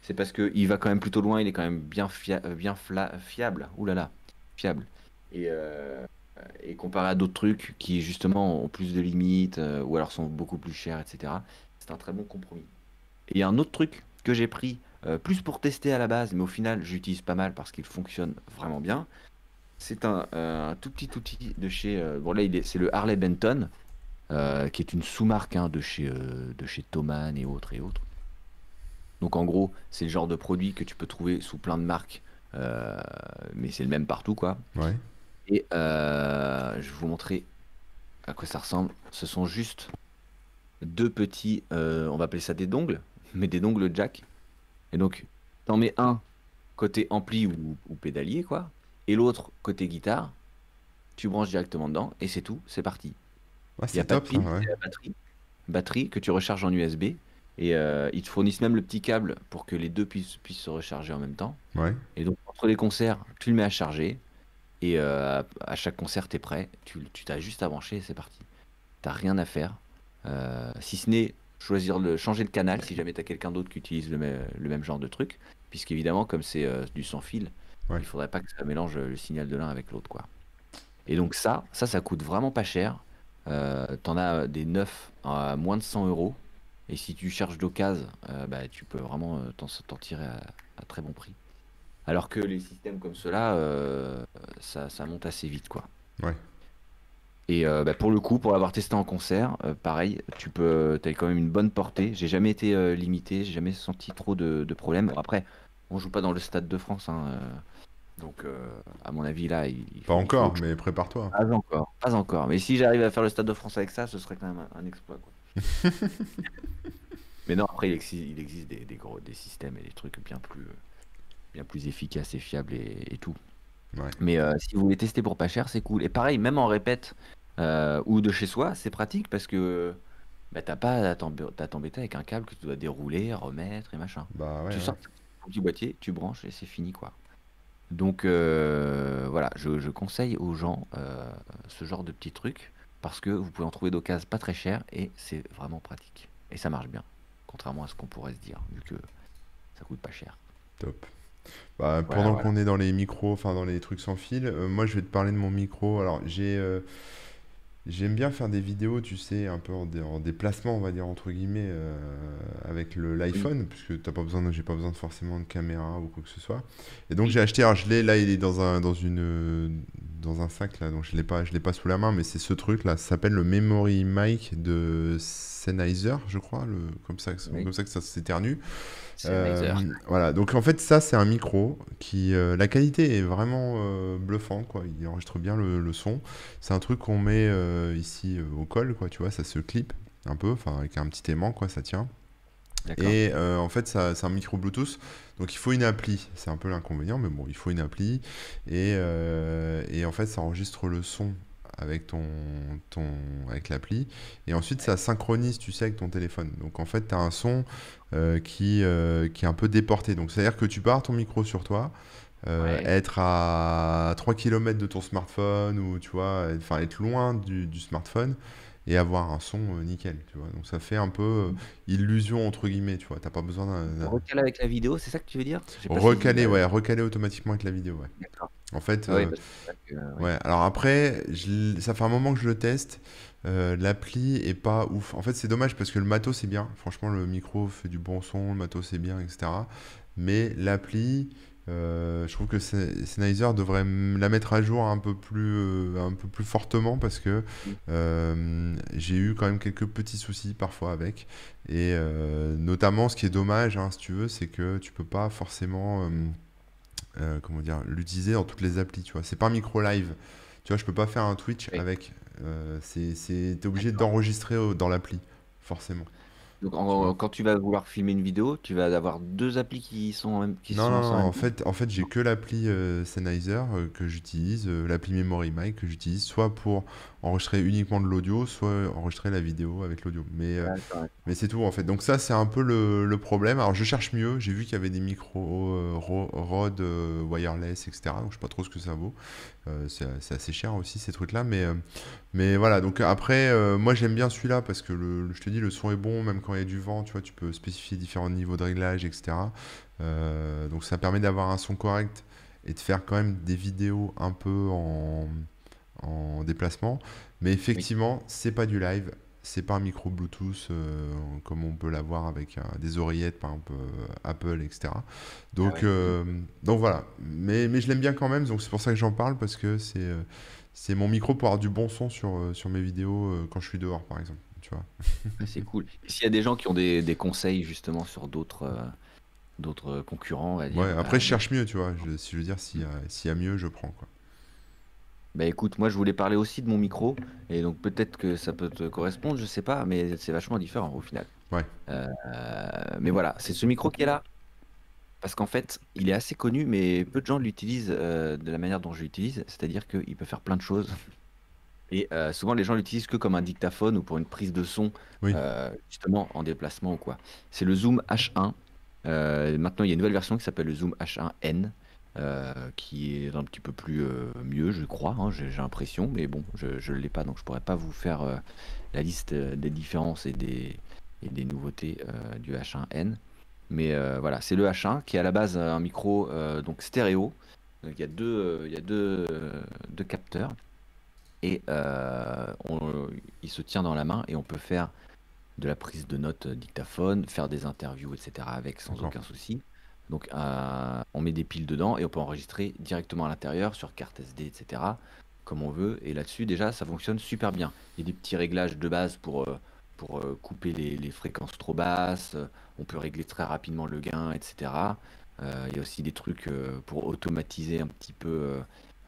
c'est parce qu'il va quand même plutôt loin, il est quand même fiable. Ouh là là, fiable. Et, euh, et comparé à d'autres trucs qui, justement, ont plus de limites, ou alors sont beaucoup plus chers, etc., c'est un très bon compromis. Et il y a un autre truc que j'ai pris, plus pour tester à la base, mais au final, j'utilise pas mal parce qu'il fonctionne vraiment bien. C'est un tout petit outil de chez. Bon, là, c'est le Harley Benton, qui est une sous-marque hein, de chez Thomann et autres et autres. Donc, en gros, c'est le genre de produit que tu peux trouver sous plein de marques, euh, mais c'est le même partout, quoi. Ouais. Et je vais vous montrer à quoi ça ressemble. Ce sont juste deux petits, on va appeler ça des dongles, mais des dongles jack. Et donc, t'en mets un côté ampli ou pédalier, quoi, et l'autre côté guitare, tu branches directement dedans, et c'est tout, c'est parti. Ah, Il n'y a c'est pas de top ça, pile, ouais. c'est la batterie. Batterie que tu recharges en USB, et ils te fournissent même le petit câble pour que les deux puissent se recharger en même temps. Ouais. Et donc, entre les concerts, tu le mets à charger, et à chaque concert, t'es prêt, tu t'as juste à brancher, et c'est parti. T'as rien à faire, si ce n'est changer de canal si jamais tu as quelqu'un d'autre qui utilise le même genre de truc, puisqu'évidemment, comme c'est du sans fil, Ouais. il faudrait pas que ça mélange le signal de l'un avec l'autre, quoi. Et donc ça coûte vraiment pas cher. T'en as des neufs à moins de 100 euros. Et si tu cherches d'occasion, bah, tu peux vraiment t'en tirer à très bon prix. Alors que les systèmes comme ceux-là, ça monte assez vite, quoi. Ouais. Et bah, pour le coup, pour l'avoir testé en concert, pareil, t'as quand même une bonne portée. J'ai jamais été limité, j'ai jamais senti trop de problèmes. Bon, après, on joue pas dans le Stade de France, hein, donc à mon avis là, Pas il faut encore, autre chose. mais prépare-toi. Pas encore, pas encore. Mais si j'arrive à faire le Stade de France avec ça, ce serait quand même un exploit, quoi. Mais non, après il existe des systèmes et des trucs bien plus efficaces et fiables et tout. Ouais. Mais si vous voulez tester pour pas cher, c'est cool. Et pareil, même en répète ou de chez soi, c'est pratique parce que bah, t'as pas à t'embêter avec un câble que tu dois dérouler, remettre et machin. Bah ouais, Tu ouais. sors ton petit boîtier, tu branches et c'est fini, quoi. Donc voilà, je conseille aux gens ce genre de petits trucs parce que vous pouvez en trouver d'occasion pas très cher et c'est vraiment pratique. Et ça marche bien, contrairement à ce qu'on pourrait se dire, vu que ça coûte pas cher. Top. Bah, Voilà, pendant voilà. qu'on est dans les micros, enfin dans les trucs sans fil, moi je vais te parler de mon micro. Alors j'aime bien faire des vidéos, tu sais, un peu en déplacement, on va dire entre guillemets, avec Oui, l'iPhone, puisque j'ai pas besoin forcément de caméra ou quoi que ce soit. Et donc oui, j'ai acheté, alors je l'ai là, il est dans un sac là, donc je l'ai pas sous la main, mais c'est ce truc là, ça s'appelle le Memory Mic de Sennheiser, je crois, oui. comme ça que ça s'éternue. C'est Nicer. Voilà, donc en fait ça c'est un micro qui la qualité est vraiment bluffante quoi, il enregistre bien le son. C'est un truc qu'on met ici au col quoi, tu vois, ça se clip un peu, enfin avec un petit aimant quoi, ça tient. D'accord. Et en fait ça c'est un micro Bluetooth, donc il faut une appli, c'est un peu l'inconvénient mais bon il faut une appli et en fait ça enregistre le son avec ton avec l'appli et ensuite ça synchronise tu sais avec ton téléphone, donc en fait tu as un son qui est un peu déporté, donc c'est à dire que tu pars ton micro sur toi, Ouais. être à 3 km de ton smartphone ou tu vois, enfin être loin du smartphone et avoir un son nickel, tu vois. Donc ça fait un peu illusion entre guillemets, tu vois. T'as pas besoin Recale avec la vidéo, c'est ça que tu veux dire? J'ai pas saisi. recaler, ouais, recaler automatiquement avec la vidéo, ouais. D'accord. En fait, Ah oui, parce que c'est vrai que, oui. ouais. Alors après, ça fait un moment que je le teste. L'appli est pas ouf. En fait, c'est dommage parce que le matos c'est bien. Franchement, le micro fait du bon son, le matos c'est bien, etc. Mais l'appli, je trouve que Sennheiser devrait la mettre à jour un peu plus fortement parce que Mm. j'ai eu quand même quelques petits soucis parfois avec. Et notamment, ce qui est dommage, hein, si tu veux, c'est que tu peux pas forcément, comment dire, l'utiliser dans toutes les applis. Tu vois, c'est pas un micro live. Tu vois, je peux pas faire un Twitch Oui, avec. T'es obligé d'accord. d'enregistrer dans l'appli, forcément. Donc Tu vois. quand tu vas vouloir filmer une vidéo, tu vas avoir deux applis qui Non, sont non, lancées non. en même temps. En fait, j'ai que l'appli Sennheiser que j'utilise, l'appli Memory Mic que j'utilise, soit pour enregistrer uniquement de l'audio, soit enregistrer la vidéo avec l'audio. D'accord. Mais c'est tout en fait. Donc ça, c'est un peu le problème. Alors je cherche mieux. J'ai vu qu'il y avait des micros Rode wireless, etc. Donc je sais pas trop ce que ça vaut. C'est assez cher aussi ces trucs-là. Mais voilà. Donc après, moi j'aime bien celui-là parce que je te dis, le son est bon, même quand il y a du vent. Tu vois, tu peux spécifier différents niveaux de réglage, etc. Donc ça permet d'avoir un son correct et de faire quand même des vidéos un peu en déplacement. Mais Oui. effectivement, c'est pas du live. C'est pas un micro Bluetooth comme on peut l'avoir avec des oreillettes, par exemple Apple, etc. Ah Donc, ouais. Mm. donc voilà. Mais je l'aime bien quand même, donc c'est pour ça que j'en parle parce que c'est mon micro pour avoir du bon son sur mes vidéos quand je suis dehors, par exemple. Tu vois. Ah, c'est cool. Et s'il y a des gens qui ont des conseils justement sur d'autres concurrents, on va Ouais, dire, après je n'hésite cherche mieux, tu vois. Si je veux dire, pas. s'il y a mieux, je prends, quoi. Bah écoute, moi je voulais parler aussi de mon micro, et donc peut-être que ça peut te correspondre, je sais pas, mais c'est vachement différent au final. Ouais, Euh, mais voilà, c'est ce micro qui est là, parce qu'en fait, il est assez connu, mais peu de gens l'utilisent de la manière dont je l'utilise, c'est-à-dire qu'il peut faire plein de choses. Et souvent, les gens l'utilisent que comme un dictaphone ou pour une prise de son, oui, justement en déplacement ou quoi. C'est le Zoom H1. Maintenant, il y a une nouvelle version qui s'appelle le Zoom H1N, qui est un petit peu plus mieux, je crois, hein, j'ai l'impression, mais bon, je ne l'ai pas, donc je pourrais pas vous faire la liste des différences et des nouveautés du H1N. Mais voilà, c'est le H1 qui est à la base un micro donc stéréo. Donc, il y a deux capteurs et il se tient dans la main et on peut faire de la prise de notes dictaphone, faire des interviews, etc. avec sans d'accord. aucun souci. Donc on met des piles dedans et on peut enregistrer directement à l'intérieur sur carte SD, etc. comme on veut. Et là-dessus, déjà, ça fonctionne super bien. Il y a des petits réglages de base pour couper les fréquences trop basses. On peut régler très rapidement le gain, etc. Il y a aussi des trucs pour automatiser un petit peu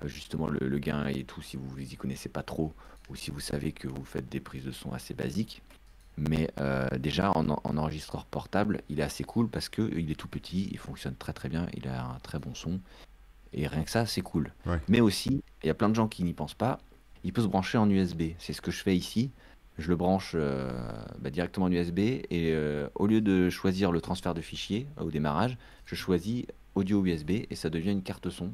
justement le gain et tout si vous y connaissez pas trop ou si vous savez que vous faites des prises de son assez basiques. Mais déjà, en enregistreur portable, il est assez cool parce qu'il est tout petit, il fonctionne très très bien, il a un très bon son. Et rien que ça, c'est cool. Ouais, Mais aussi, il y a plein de gens qui n'y pensent pas, il peut se brancher en USB. C'est ce que je fais ici. Je le branche directement en USB et au lieu de choisir le transfert de fichiers au démarrage, je choisis audio USB et ça devient une carte son.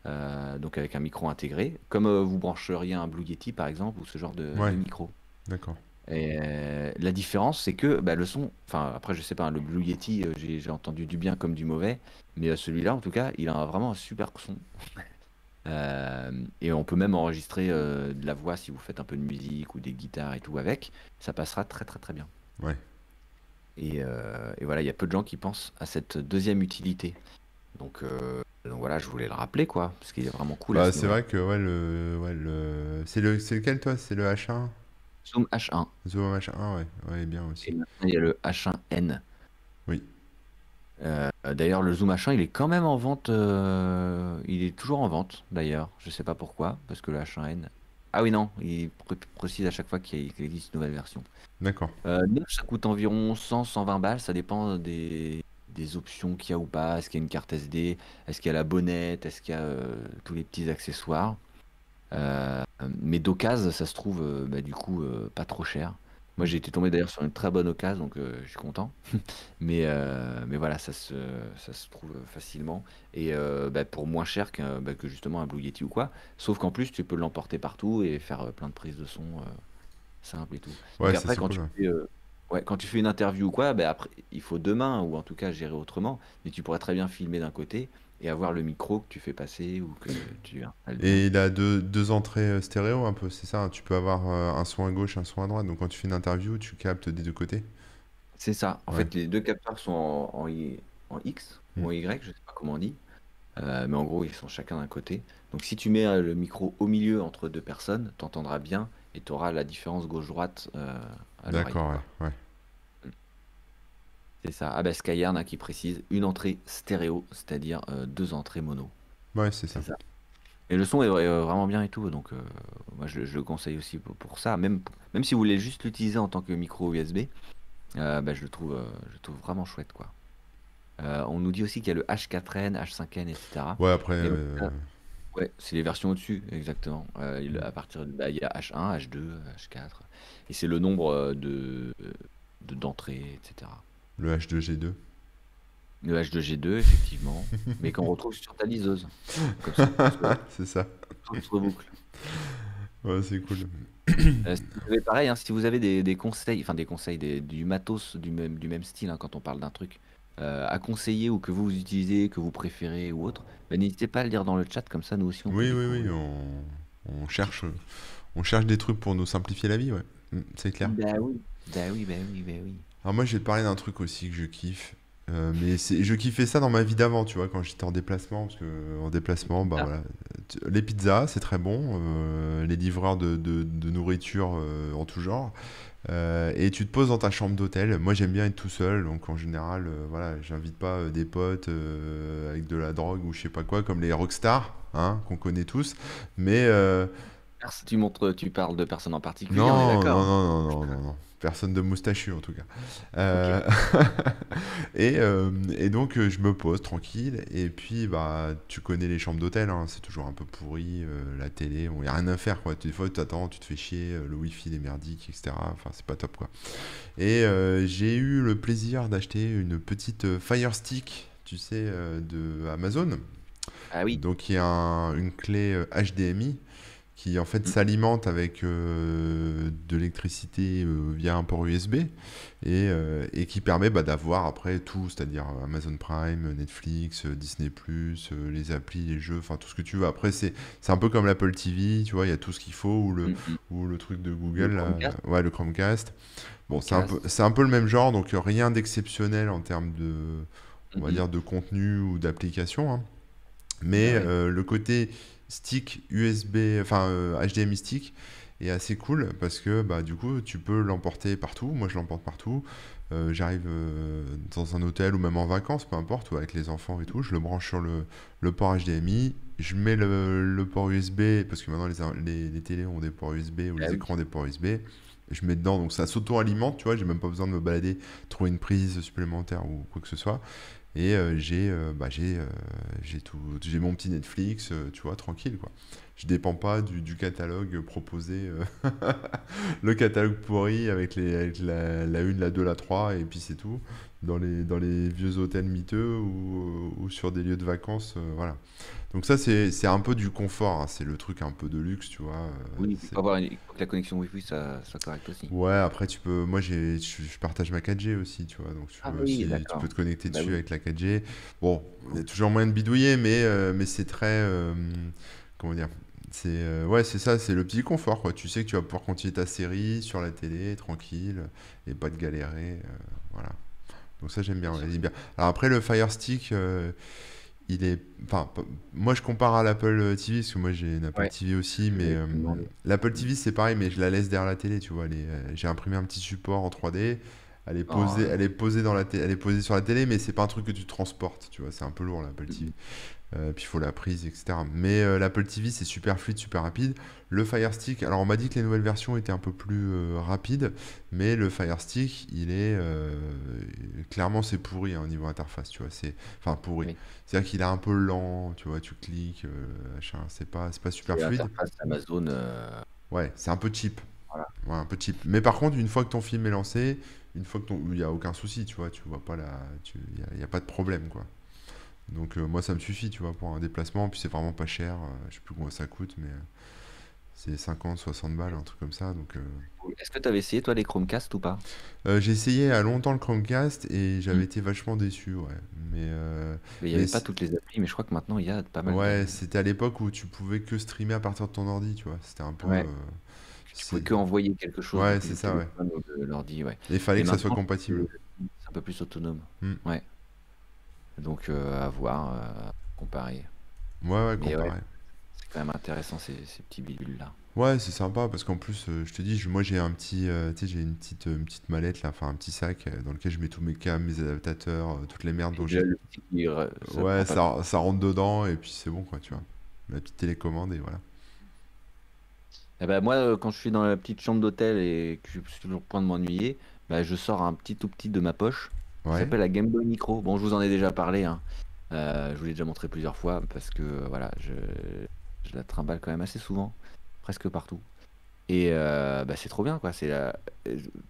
Donc avec un micro intégré, comme vous brancheriez un Blue Yeti par exemple, ou ce genre de ouais, micro. d'accord. Et la différence, c'est que bah, le son, enfin après je sais pas, hein, le Blue Yeti, j'ai entendu du bien comme du mauvais, mais celui-là en tout cas, il a vraiment un super son. Et on peut même enregistrer de la voix si vous faites un peu de musique ou des guitares et tout avec, ça passera très très très bien. Ouais. Et voilà, il y a peu de gens qui pensent à cette deuxième utilité. Donc voilà, je voulais le rappeler quoi, parce qu'il est vraiment cool à Bah, ce c'est niveau-là. vrai que ouais, c'est lequel toi? C'est le H1? Zoom H1, Zoom H1, ouais, ouais, bien aussi. et maintenant il y a le H1N. Oui, D'ailleurs, le Zoom H1, il est quand même en vente. Il est toujours en vente, d'ailleurs. Je sais pas pourquoi, parce que le H1N. Ah oui, non, il précise à chaque fois qu'il existe une nouvelle version. d'accord. Neuf, ça coûte environ 100-120 balles. Ça dépend des options qu'il y a ou pas. Est-ce qu'il y a une carte SD? Est-ce qu'il y a la bonnette? Est-ce qu'il y a tous les petits accessoires? Mais d'occasion, ça se trouve, du coup, pas trop cher. Moi, j'ai été tombé d'ailleurs sur une très bonne occasion, donc je suis content. Mais voilà, ça se trouve facilement et bah, pour moins cher que justement un Blue Yeti ou quoi. Sauf qu'en plus, tu peux l'emporter partout et faire plein de prises de son simples et tout. Donc Ouais, ça après, c'est quand cool. tu Ouais. fais, ouais, quand tu fais une interview ou quoi, bah, après, il faut deux mains ou en tout cas gérer autrement. Mais tu pourrais très bien filmer d'un côté et avoir le micro que tu fais passer ou que tu installes bien. Et il a deux entrées stéréo un peu, c'est ça, hein. Tu peux avoir un son à gauche, un son à droite. Donc quand tu fais une interview, tu captes des deux côtés. C'est ça. En Ouais. fait, les deux capteurs sont en X Mm. ou en Y, je sais pas comment on dit. Mais en gros, ils sont chacun d'un côté. Donc si tu mets le micro au milieu entre deux personnes, tu entendras bien et tu auras la différence gauche-droite à l'oreille, D'accord, ouais, quoi. ouais. Mm. C'est ça. Ah bah Skyern hein, qui précise une entrée stéréo, c'est-à-dire deux entrées mono. Ouais, c'est C'est ça. ça. Et le son est vraiment bien et tout, donc moi je le conseille aussi pour ça. Même si vous voulez juste l'utiliser en tant que micro USB, bah, je le trouve vraiment chouette, quoi. On nous dit aussi qu'il y a le H4n, H5n, etc. Ouais, après. Et donc, ouais, c'est les versions au-dessus, exactement. À partir de, bah, il y a H1, H2, H4. Et c'est le nombre d'entrées, etc. Le H2G2. Le H2G2, effectivement, mais qu'on retrouve sur ta liseuse. Comme ça, C'est ça. tout se reboucle. Ouais, c'est cool. Si vous avez pareil, hein, si vous avez des conseils, enfin des conseils, du matos du même style, hein, quand on parle d'un truc à conseiller ou que vous utilisez, que vous préférez ou autre, bah, n'hésitez pas à le dire dans le chat, comme ça nous aussi on peut Oui, oui, oui, découvrir on un petit cherche, truc. on cherche des trucs pour nous simplifier la vie, ouais. C'est clair. Bah oui, bah oui, bah oui, bah oui. Alors moi, je vais te parler d'un truc aussi que je kiffe. Je kiffais ça dans ma vie d'avant, tu vois, quand j'étais en déplacement, parce que en Les déplacement, bah pizzas. voilà, les pizzas, c'est très bon, les livreurs de nourriture en tout genre, et tu te poses dans ta chambre d'hôtel. Moi, j'aime bien être tout seul, donc en général, voilà, j'invite pas des potes avec de la drogue ou je sais pas quoi, comme les rockstars, hein, qu'on connaît tous, mais Tu parles de personnes en particulier, on est non, non, d'accord. non, non, non, non, non. Personne de moustachu en tout cas. Ok. Euh, et donc je me pose tranquille et puis bah tu connais les chambres d'hôtel, hein, c'est toujours un peu pourri, la télé, bon, y a rien à faire quoi. Des fois tu attends, tu te fais chier, le wifi il est merdique, etc. Enfin c'est pas top quoi. Et j'ai eu le plaisir d'acheter une petite Fire Stick, tu sais, de Amazon. Ah oui. Donc il y a une clé HDMI qui en fait Mm, s'alimente avec de l'électricité via un port USB et qui permet bah, d'avoir après tout, c'est-à-dire Amazon Prime, Netflix, Disney+, les applis, les jeux, enfin tout ce que tu veux. Après c'est un peu comme l'Apple TV, tu vois, il y a tout ce qu'il faut mm, mm. ou le truc de Le Google, là, Chromecast. ouais, le Chromecast. Bon, Chromecast. c'est un peu le même genre, donc rien d'exceptionnel en termes on Mm, va mm. dire, de contenu ou d'application, hein. Bah Mais ouais. le côté stick USB, enfin HDMI stick est assez cool parce que bah, du coup tu peux l'emporter partout. Moi je l'emporte partout. J'arrive dans un hôtel ou même en vacances, peu importe, ou avec les enfants et tout. Je le branche sur le port HDMI. Je mets le port USB parce que maintenant les télés ont des ports USB ou Ah les oui. écrans ont des ports USB. Je mets dedans, donc ça s'auto-alimente, tu vois. J'ai même pas besoin de me balader, trouver une prise supplémentaire ou quoi que ce soit. Et j'ai mon petit Netflix, tu vois, tranquille quoi. Je dépends pas du catalogue proposé, le catalogue pourri avec la 1, la 2, la 3 et puis c'est tout. Dans les vieux hôtels miteux ou sur des lieux de vacances, voilà. Donc ça c'est un peu du confort, hein, c'est le truc un peu de luxe, tu vois. Oui, il faut il faut que la connexion Wi-Fi soit correcte aussi. Ouais, après tu peux. Moi je partage ma 4G aussi, tu vois. Donc tu Ah peux oui, aussi, tu peux d'accord. te connecter Bah dessus oui. avec la 4G. Bon, il y a toujours moyen de bidouiller, mais c'est très. Comment dire? Ouais, c'est ça, c'est le petit confort, quoi. Tu sais que tu vas pouvoir continuer ta série sur la télé, tranquille, et pas de galérer. Voilà. Donc ça j'aime bien, Bien ouais, sûr. il est bien. Alors après le Fire Stick, il est. Enfin, moi je compare à l'Apple TV, parce que moi j'ai une Apple Ouais, TV c'est ce aussi, que mais j'allais te demander. l'Apple Mm. TV c'est pareil, mais je la laisse derrière la télé, tu vois. J'ai imprimé un petit support en 3D, Oh, elle est posée elle est posée sur la télé, mais c'est pas un truc que tu transportes, tu vois. C'est un peu lourd l'Apple TV. mm, Puis il faut la prise, etc. Mais l'Apple TV, c'est super fluide, super rapide. Le Fire Stick, alors on m'a dit que les nouvelles versions étaient un peu plus rapides, mais le Fire Stick, clairement, c'est pourri hein, au niveau interface, tu vois. Enfin, pourri. oui, C'est-à-dire qu'il est un peu lent, tu vois, tu cliques, machin, c'est pas super c'est fluide. l'interface Amazon. Ouais, c'est un peu cheap. Voilà. Ouais, un peu cheap. Mais par contre, une fois que ton film est lancé, une fois que ton... il n'y a aucun souci, tu vois, tu vois pas la... il y a pas de problème, quoi. Donc moi, ça me suffit, tu vois, pour un déplacement. Puis c'est vraiment pas cher. Je sais plus combien ça coûte, mais c'est 50, 60 balles, un truc comme ça. Donc Est-ce que tu avais essayé, toi, les Chromecast ou pas? j'ai essayé à longtemps le Chromecast et Hmm. j'avais été vachement déçu, ouais. Mais il n'y Mais avait pas toutes les applis, mais je crois que maintenant, il y a pas mal de... ouais, c'était à l'époque où tu pouvais que streamer à partir de ton ordi, tu vois. C'était un peu... Ouais. Tu pouvais c'est... que envoyer quelque chose Ouais, depuis c'est le ça, ouais. téléphone ou de l'ordi, ouais. Et il fallait Et que ça soit maintenant, je compatible. trouve que c'est un peu plus autonome. Hmm. Ouais. Donc, à voir, comparer. Ouais, ouais, Mais ouais, comparé. c'est quand même intéressant ces petits bidules-là. Ouais, c'est sympa parce qu'en plus, je te dis, moi j'ai un petit, tu sais, j'ai une petite mallette là, enfin un petit sac dans lequel je mets tous mes câbles, mes adaptateurs, toutes les merdes Et dont déjà, j'ai. le petit, ça Ouais, prend pas trop. ça rentre dedans et puis c'est bon quoi, tu vois. La petite télécommande et voilà. Eh ben, moi, quand je suis dans la petite chambre d'hôtel et que je suis toujours au point de m'ennuyer, bah, je sors un petit tout petit de ma poche qui Ouais. s'appelle la Game Boy Micro. Bon, je vous en ai déjà parlé, hein. Je vous l'ai déjà montré plusieurs fois parce que voilà, je la trimballe quand même assez souvent, presque partout. Et bah, c'est trop bien, quoi. euh,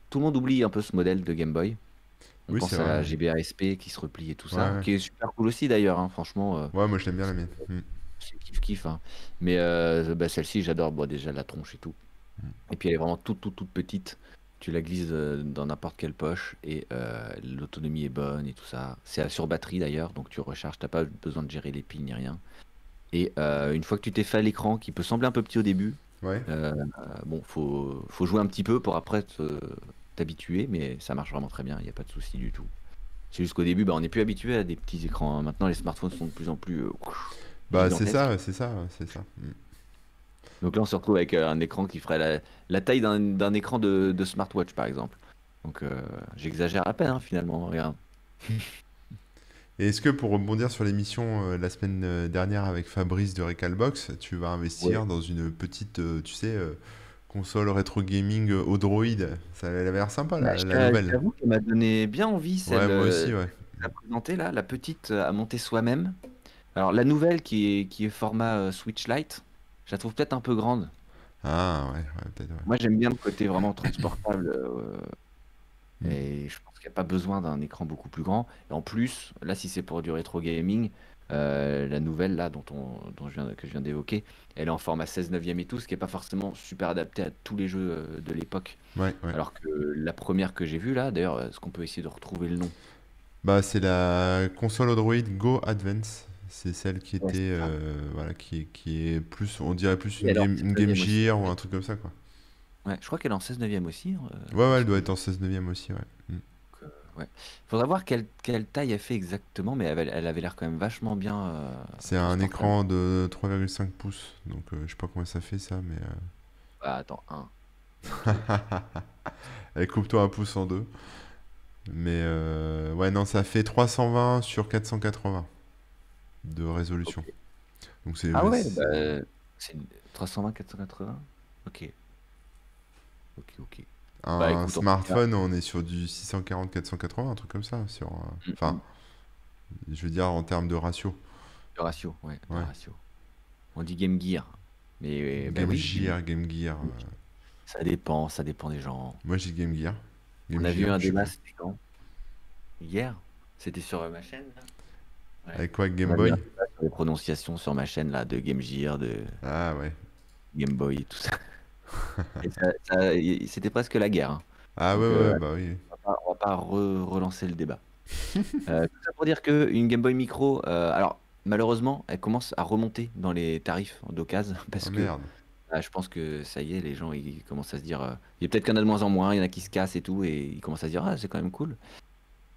Tout le monde oublie un peu ce modèle de Game Boy. On Oui, c'est pense à vrai. la GBA SP qui se replie et tout Ouais, ça, ouais. qui est super cool aussi d'ailleurs, hein. Franchement, Ouais, moi je l'aime bien la c'est mienne. Hmm. c'est kiff-kiff, hein. Mais bah, celle-ci, j'adore. Bon, déjà la tronche et tout. Et puis elle est vraiment toute petite. Tu la glisses dans n'importe quelle poche et l'autonomie est bonne et tout ça. C'est sur batterie d'ailleurs, donc tu recharges, t'as pas besoin de gérer les piles ni rien. Et une fois que tu t'es fait à l'écran, qui peut sembler un peu petit au début, Ouais. euh, bon, faut jouer un petit peu pour après t'habituer, mais ça marche vraiment très bien, il n'y a pas de souci du tout. C'est juste qu'au début, bah, on n'est plus habitué à des petits écrans, hein. Maintenant, les smartphones sont de plus en plus Bah c'est gigantesques. ça, c'est ça, c'est ça. Hmm. Donc là, on se retrouve avec un écran qui ferait la taille d'un écran de smartwatch, par exemple. Donc j'exagère à peine, hein, finalement, regarde. Et est-ce que pour rebondir sur l'émission la semaine dernière avec Fabrice de Recalbox, tu vas Ouais. investir dans une petite, tu sais, console rétro gaming Odroid? Ça elle avait l'air sympa Bah, la nouvelle. j'avoue qu'elle m'a donné bien envie, Ouais, celle moi aussi, ouais. à présenter, là, la petite à monter soi-même. Alors, la nouvelle qui est format Switch Lite, je la trouve peut-être un peu grande. Ah ouais, ouais, peut-être, ouais. Moi, j'aime bien le côté vraiment transportable. Hmm. Et je pense qu'il n'y a pas besoin d'un écran beaucoup plus grand. Et en plus, là, si c'est pour du rétro gaming, la nouvelle là que je viens d'évoquer, elle est en format 16/9 et tout, ce qui n'est pas forcément super adapté à tous les jeux de l'époque. Ouais, ouais. Alors que la première que j'ai vue là, d'ailleurs, est-ce qu'on peut essayer de retrouver le nom? Bah c'est la console Odroid Go Advance. C'est celle qui Ouais, était, c'est ça. voilà, qui est plus, on dirait plus Et elle est en Une Game 16/9 aussi. Gear ou un truc comme ça, quoi. Ouais, je crois qu'elle est en 16/9 aussi, Ouais, ouais, elle si doit vous être en 16 neuvième aussi, ouais. Hmm. donc, ouais. Faudra voir quelle taille elle fait exactement, mais elle avait l'air quand même vachement bien C'est un transportable. écran de 3,5 pouces, donc je sais pas combien ça fait ça, mais Ah, attends, un, deux. allez, coupe-toi un pouce en deux. Mais ouais, non, ça fait 320 sur 480 de résolution. Ok. Donc c'est Ah ouais, ouais, bah, c'est 320, 480. Ok, ok. Bah un écoute, en tout cas, smartphone, on est sur du 640, 480, un truc comme ça. Enfin, mm. je veux dire en termes de ratio. Le ratio, ouais, le Ouais. ratio. On dit Game Gear, mais bah Game oui, Gear, Game Gear. ça dépend des gens. Moi, j'ai Game Gear. On Game a vu Gear, un je sais débat, plus. c'était quand? Hier? C'était sur ma chaîne, là? Ouais. Avec quoi, On Game a vu un Boy? débat sur les prononciations sur ma chaîne, là, de Game Gear, de Ah ouais. Game Boy et tout ça. Et c'était presque la guerre, hein. Ah ouais, Donc, ouais, bah oui. on va pas relancer le débat. Tout ça pour dire qu'une Game Boy Micro, alors malheureusement, elle commence à remonter dans les tarifs d'occasion Ah parce que merde. je pense que ça y est, les gens ils commencent à se dire, il y a peut-être qu'il y en a de moins en moins, il y en a qui se cassent et tout, et ils commencent à se dire, ah, c'est quand même cool.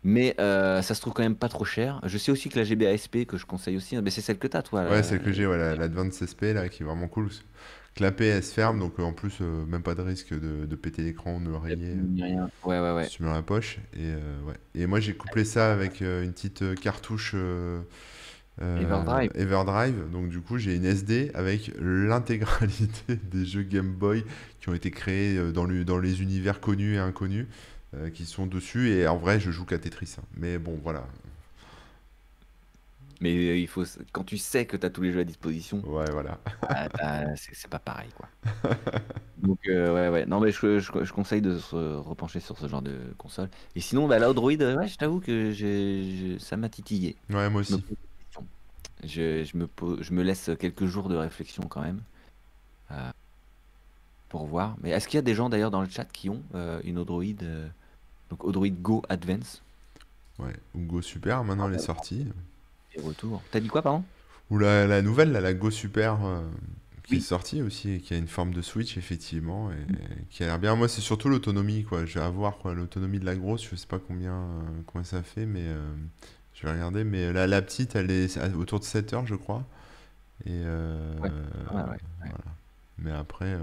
Mais ça se trouve quand même pas trop cher. Je sais aussi que la GBA SP, que je conseille aussi, hein, mais c'est celle que t'as, toi. Ouais, celle que j'ai, ouais, l'Advance SP, là, qui est vraiment cool. Clapet, elle se ferme, donc en plus, même pas de risque de péter l'écran ou de me rayer Ni rien. Ouais, ouais, ouais. si tu mets dans la poche. Et, ouais. Et moi, j'ai couplé ça avec une petite cartouche Everdrive. Everdrive. Donc, du coup, j'ai une SD avec l'intégralité des jeux Game Boy qui ont été créés dans les univers connus et inconnus qui sont dessus. Et en vrai, je joue qu'à Tetris, hein. Mais bon, voilà. Mais quand tu sais que tu as tous les jeux à disposition, Ouais, voilà. c'est pas pareil, quoi. Donc, ouais, ouais. Non, mais je conseille de se repencher sur ce genre de console. Et sinon, bah, la Android, ouais, je t'avoue que ça m'a titillé. Ouais, moi Je me aussi. pose des questions. Je me laisse quelques jours de réflexion quand même euh, pour voir. Mais est-ce qu'il y a des gens d'ailleurs dans le chat qui ont une Android, donc Android Go Advance? Ouais. Ou Go Super, maintenant Ah, elle est bah, sortie. des retours. T'as dit quoi, pardon? Ou la nouvelle, là, la Go Super, qui est Oui. sortie aussi, et qui a une forme de Switch, effectivement, et qui a l'air bien. Moi, c'est surtout l'autonomie, quoi. Je vais avoir, quoi, l'autonomie de la grosse, je sais pas combien ça fait, mais je vais regarder. Mais la petite, elle est autour de 7 heures, je crois. Et Ouais. Ah, ouais, ouais. voilà. Mais après,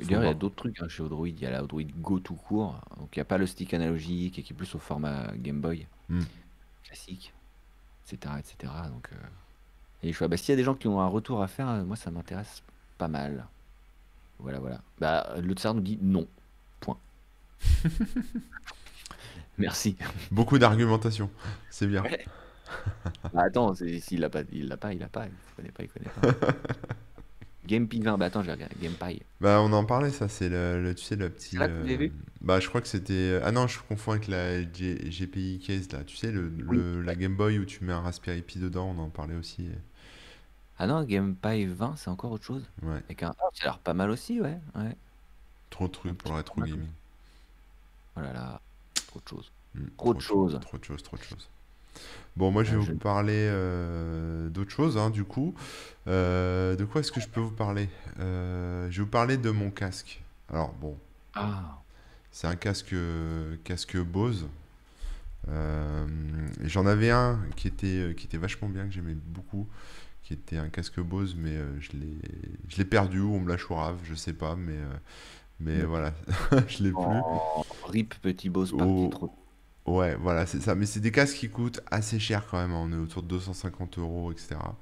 faut D'ailleurs, il y a voir. d'autres trucs chez Android. Il y a la Android Go tout court. Donc, il n'y a pas le stick analogique et qui est plus au format Game Boy Hmm. classique, etc. etc. Donc, et je vois, bah, s'il y a des gens qui ont un retour à faire, moi, ça m'intéresse pas mal. Voilà, voilà. Bah, le tsar nous dit non. Point. Merci. Beaucoup d'argumentation, c'est bien. Ouais. Bah, attends, s'il l'a pas, il l'a pas, il l'a pas. Il connaît pas, il connaît pas. GamePie 20, bah attends, j'ai regardé. GamePie. Bah, on en parlait, ça, c'est tu sais, le C'est petit. là que vous l'avez vu? Bah, je crois que c'était. Ah non, je confonds avec la GPI case, là. Tu sais, Oui. la Game Boy où tu mets un Raspberry Pi dedans, on en parlait aussi. Ah non, GamePie 20, c'est encore autre chose. Ouais, Avec un... Ah, ça a l'air pas mal aussi, ouais. Ouais. trop de Un trucs pour petit le rétro format comme gaming. ça. Oh là là, trop de choses. Trop Trop de de choses, choses. trop de choses, trop de choses. Bon, moi, je vais vous Je... parler d'autre chose, hein, du coup. De quoi est-ce que je peux vous parler? Je vais vous parler de mon casque. Alors, bon, Ah, c'est un casque Bose. Et j'en avais un qui était vachement bien, que j'aimais beaucoup, qui était un casque Bose, mais je l'ai perdu ou on me l'a chourave, je sais pas, mais mais voilà, je l'ai plus. en RIP petit boss parti Au- trop. ouais, voilà, c'est ça. Mais c'est des casques qui coûtent assez cher quand même, hein. On est autour de 250 euros, etc.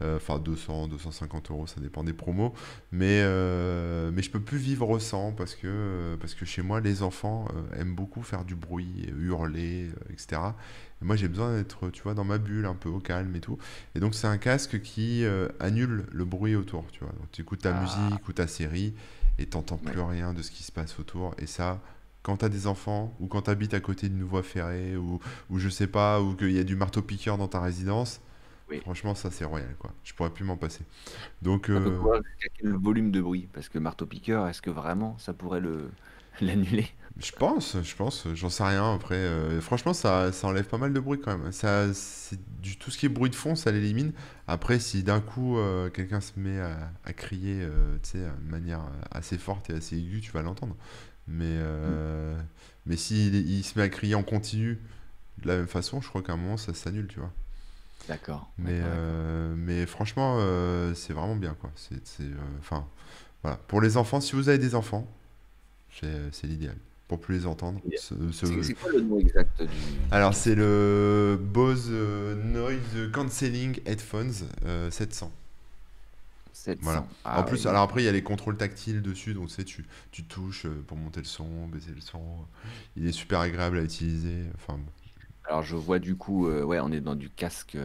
Enfin, 200, 250 euros, ça dépend des promos. Mais je peux plus vivre sans parce que chez moi, les enfants aiment beaucoup faire du bruit, hurler, etc. Et moi, j'ai besoin d'être, tu vois, dans ma bulle, un peu au calme et tout. Et donc, c'est un casque qui annule le bruit autour, tu vois. Donc, tu écoutes ta Ah, musique ou ta série et t'entends ouais, plus rien de ce qui se passe autour. Et ça, quand t'as des enfants ou quand t'habites à côté d'une voie ferrée ou je sais pas, ou qu'il y a du marteau-piqueur dans ta résidence, oui. franchement, ça c'est royal quoi. Je pourrais plus m'en passer. Donc, Ça peut couvrir jusqu'à quel volume de bruit? Parce que marteau-piqueur, est-ce que vraiment ça pourrait le l'annuler? j'en sais rien après. Franchement, ça enlève pas mal de bruit quand même. Tout ce qui est bruit de fond, ça l'élimine. Après, si d'un coup quelqu'un se met à crier, tu sais, de manière assez forte et assez aiguë, tu vas l'entendre. Mais, Hmm, euh, mais s'il il se met à crier en continu de la même façon, je crois qu'à un moment ça s'annule, tu vois. d'accord, d'accord, d'accord. Mais franchement, c'est vraiment bien, quoi. Enfin, voilà. Pour les enfants, si vous avez des enfants, c'est l'idéal. Pour plus les entendre. C'est quoi le nom exact du Alors, c'est casque? le Bose Noise Cancelling Headphones 700. Voilà. 700. En Ah plus, oui. alors après, il y a les contrôles tactiles dessus, donc tu sais, tu touches pour monter le son, baisser le son. Il est super agréable à utiliser. Enfin, bon. Alors je vois du coup, ouais, on est dans du casque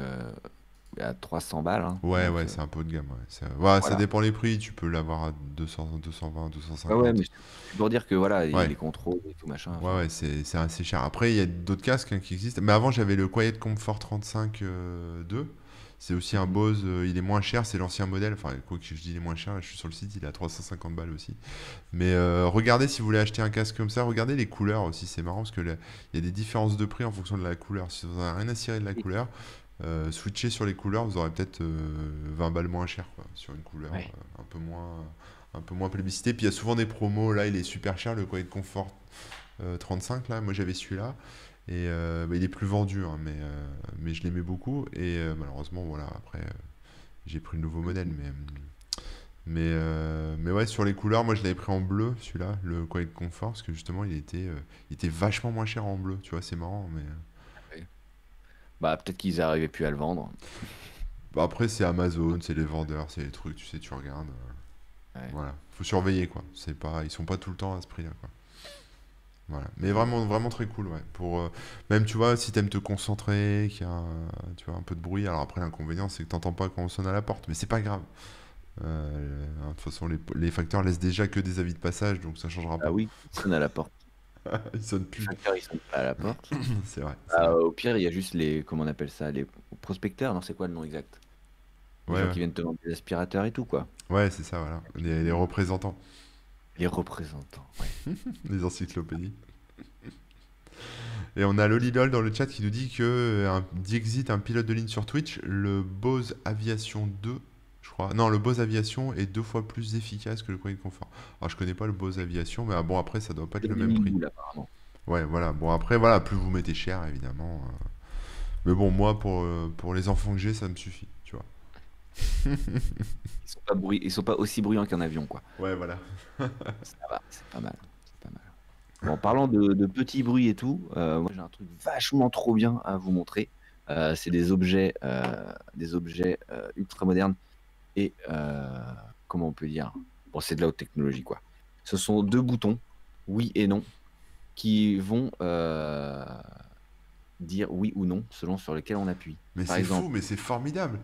à 300 balles, hein, Ouais, donc ouais, c'est un peu haut de gamme. Ouais. Ça voilà. dépend les prix. Tu peux l'avoir à 200, 220, Ouais, ouais, 250. mais c'est pour dire que voilà, il y a Ouais, les contrôles et tout machin. ouais, Enfin, ouais, c'est assez cher. Après, il y a d'autres casques hein, qui existent. Mais avant, j'avais le Quiet Comfort 35 2. C'est aussi un mhm. Bose. Il est moins cher, c'est l'ancien modèle. Enfin, quoi que je dis, il est moins cher. Je suis sur le site, il est à 350 balles aussi. Mais regardez si vous voulez acheter un casque comme ça. Regardez les couleurs aussi. C'est marrant parce que il y a des différences de prix en fonction de la couleur. Si vous n'avez rien à cirer de la Oui. couleur, switchez sur les couleurs, vous aurez peut-être 20 balles moins cher quoi, sur une couleur Ouais. un peu moins plébiscitée. Puis il y a souvent des promos. Là, il est super cher le Quiet Comfort 35 là, moi j'avais celui-là et bah, il est plus vendu hein, mais je l'aimais beaucoup et malheureusement voilà après j'ai pris le nouveau modèle mais ouais sur les couleurs moi je l'avais pris en bleu celui-là le Quiet Comfort parce que justement il était vachement moins cher en bleu tu vois c'est marrant mais Ouais. Bah peut-être qu'ils arrivaient plus à le vendre. bah, après c'est Amazon c'est les vendeurs c'est les trucs tu sais tu regardes Ouais. voilà faut surveiller quoi c'est pas ils sont pas tout le temps à ce prix-là quoi Voilà. Mais vraiment, vraiment très cool, ouais. Même, tu vois, si t'aimes te concentrer, qu'il y a tu vois, un peu de bruit. Alors après, l'inconvénient, c'est que t'entends pas quand on sonne à la porte. Mais c'est pas grave. De toute façon, les facteurs laissent déjà que des avis de passage, donc ça changera Ah pas. oui, il sonne à la porte. Ils sonnent Les plus. facteurs, ils sonnent pas à la porte. C'est vrai, c'est vrai. Au pire, il y a juste les, comment on appelle ça, les prospecteurs, non, c'est quoi le nom exact? Les Ouais, gens ouais. qui viennent te vendre des aspirateurs et tout, quoi. Ouais, c'est ça, voilà. Les représentants, Les représentants, ouais. les encyclopédies. Et on a Lolilol dans le chat qui nous dit que Dixit, un pilote de ligne sur Twitch, le Bose Aviation 2, je crois. Non, le Bose Aviation est 2 fois plus efficace que le courrier de confort. Alors, je connais pas le Bose Aviation, mais bon, après, ça doit pas être C'est le des même prix. mini-boules, apparemment. Ouais, voilà. Bon, après, voilà, plus vous mettez cher, évidemment. Mais bon, moi, pour les enfants que j'ai, ça me suffit, tu vois. Ils sont pas aussi bruyants qu'un avion, quoi. Ouais, voilà. Ça va, c'est pas mal. C'est pas mal. Bon, en parlant de petits bruits et tout, moi j'ai un truc vachement trop bien à vous montrer. C'est des objets ultra modernes et comment on peut dire? Bon, c'est de la haute technologie, quoi. Ce sont deux boutons, oui et non, qui vont dire oui ou non selon sur lequel on appuie. Mais Par c'est exemple, fou, mais c'est formidable.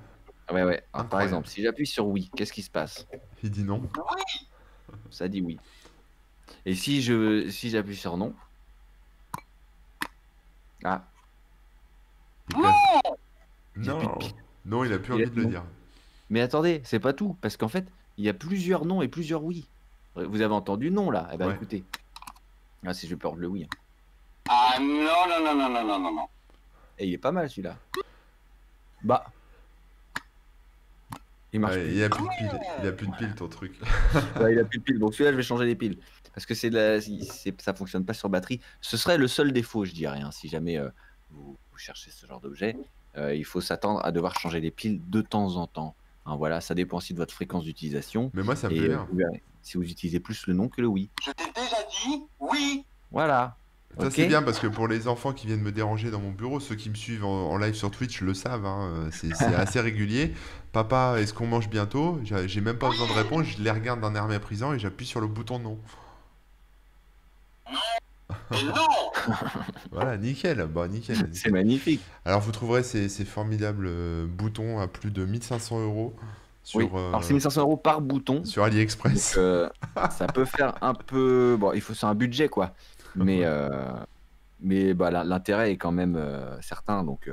ouais, ouais. Alors, par Incroyable. exemple, si j'appuie sur oui, qu'est-ce qui se passe? Il dit non. Ça dit oui. Et si j'appuie sur non, ah, Il classe. j'ai plus de Non. pile. Non, il a plus Il a envie dit de le non. dire. Mais attendez, c'est pas tout, parce qu'en fait, il y a plusieurs non et plusieurs oui. Vous avez entendu non là? Eh ben Ouais. écoutez, ah si je porte le oui, hein. Ah non, non, non, non, non, non, non, non. Et il est pas mal celui-là. Bah, il marche Ouais, plus. il a plus de piles. Il a plus de piles, ton truc. Ouais, il a plus de piles. Donc celui-là, je vais changer les piles. Parce que ça fonctionne pas sur batterie. Ce serait le seul défaut, je dirais, hein, si jamais vous cherchez ce genre d'objet. Il faut s'attendre à devoir changer les piles de temps en temps. Hein, voilà, ça dépend aussi de votre fréquence d'utilisation. Mais moi, ça me Et plaît bien. vous verrez, si vous utilisez plus le non que le oui. Je t'ai déjà dit oui. Voilà. Ça, Ok. c'est bien parce que pour les enfants qui viennent me déranger dans mon bureau, ceux qui me suivent en live sur Twitch le savent, hein, c'est assez régulier. Papa, est-ce qu'on mange bientôt? J'ai même pas besoin de répondre, je les regarde d'un air méprisant et j'appuie sur le bouton non. Et non. Voilà, nickel. Bah, nickel. C'est magnifique. Alors, vous trouverez ces formidables boutons à plus de 1500 euros Oui. sur, Alors c'est 1500 € par bouton. sur Donc AliExpress. ça peut faire un peu. Bon, il faut sur un budget quoi. Mais bah, l'intérêt est quand même certain. Donc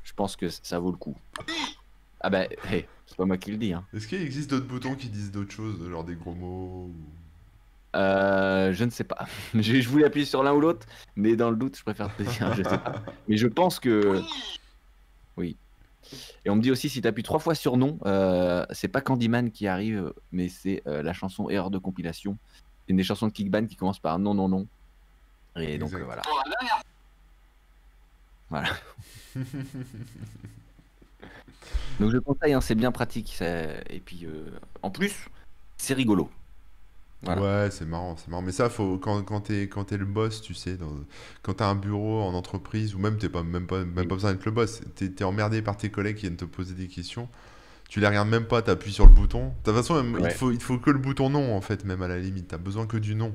je pense que ça vaut le coup. Ah bah, hey, c'est pas moi qui le dis. Hein. Est-ce qu'il existe d'autres boutons qui disent d'autres choses, genre des gros mots Je ne sais pas. Je voulais appuyer sur l'un ou l'autre, mais dans le doute, je préfère te dire, je sais pas. Mais je pense que oui. Et on me dit aussi si tu appuies 3 fois sur non, c'est pas Candyman qui arrive, mais c'est la chanson Erreur de compilation. C'est une des chansons de Kickban qui commence par non, non, non. Et donc Exact. voilà. Pour la dernière Voilà. Donc je conseille, hein, c'est bien pratique. Et puis en plus, c'est rigolo. Voilà. Ouais, c'est marrant, c'est marrant. Mais ça, quand t'es le boss, tu sais, quand t'as un bureau en entreprise, ou même t'es pas, même pas besoin d'être le boss, t'es emmerdé par tes collègues qui viennent te poser des questions, tu les regardes même pas, t'appuies sur le bouton. De toute façon, même, Ouais. il te faut que le bouton non, en fait, même à la limite. T'as besoin que du non.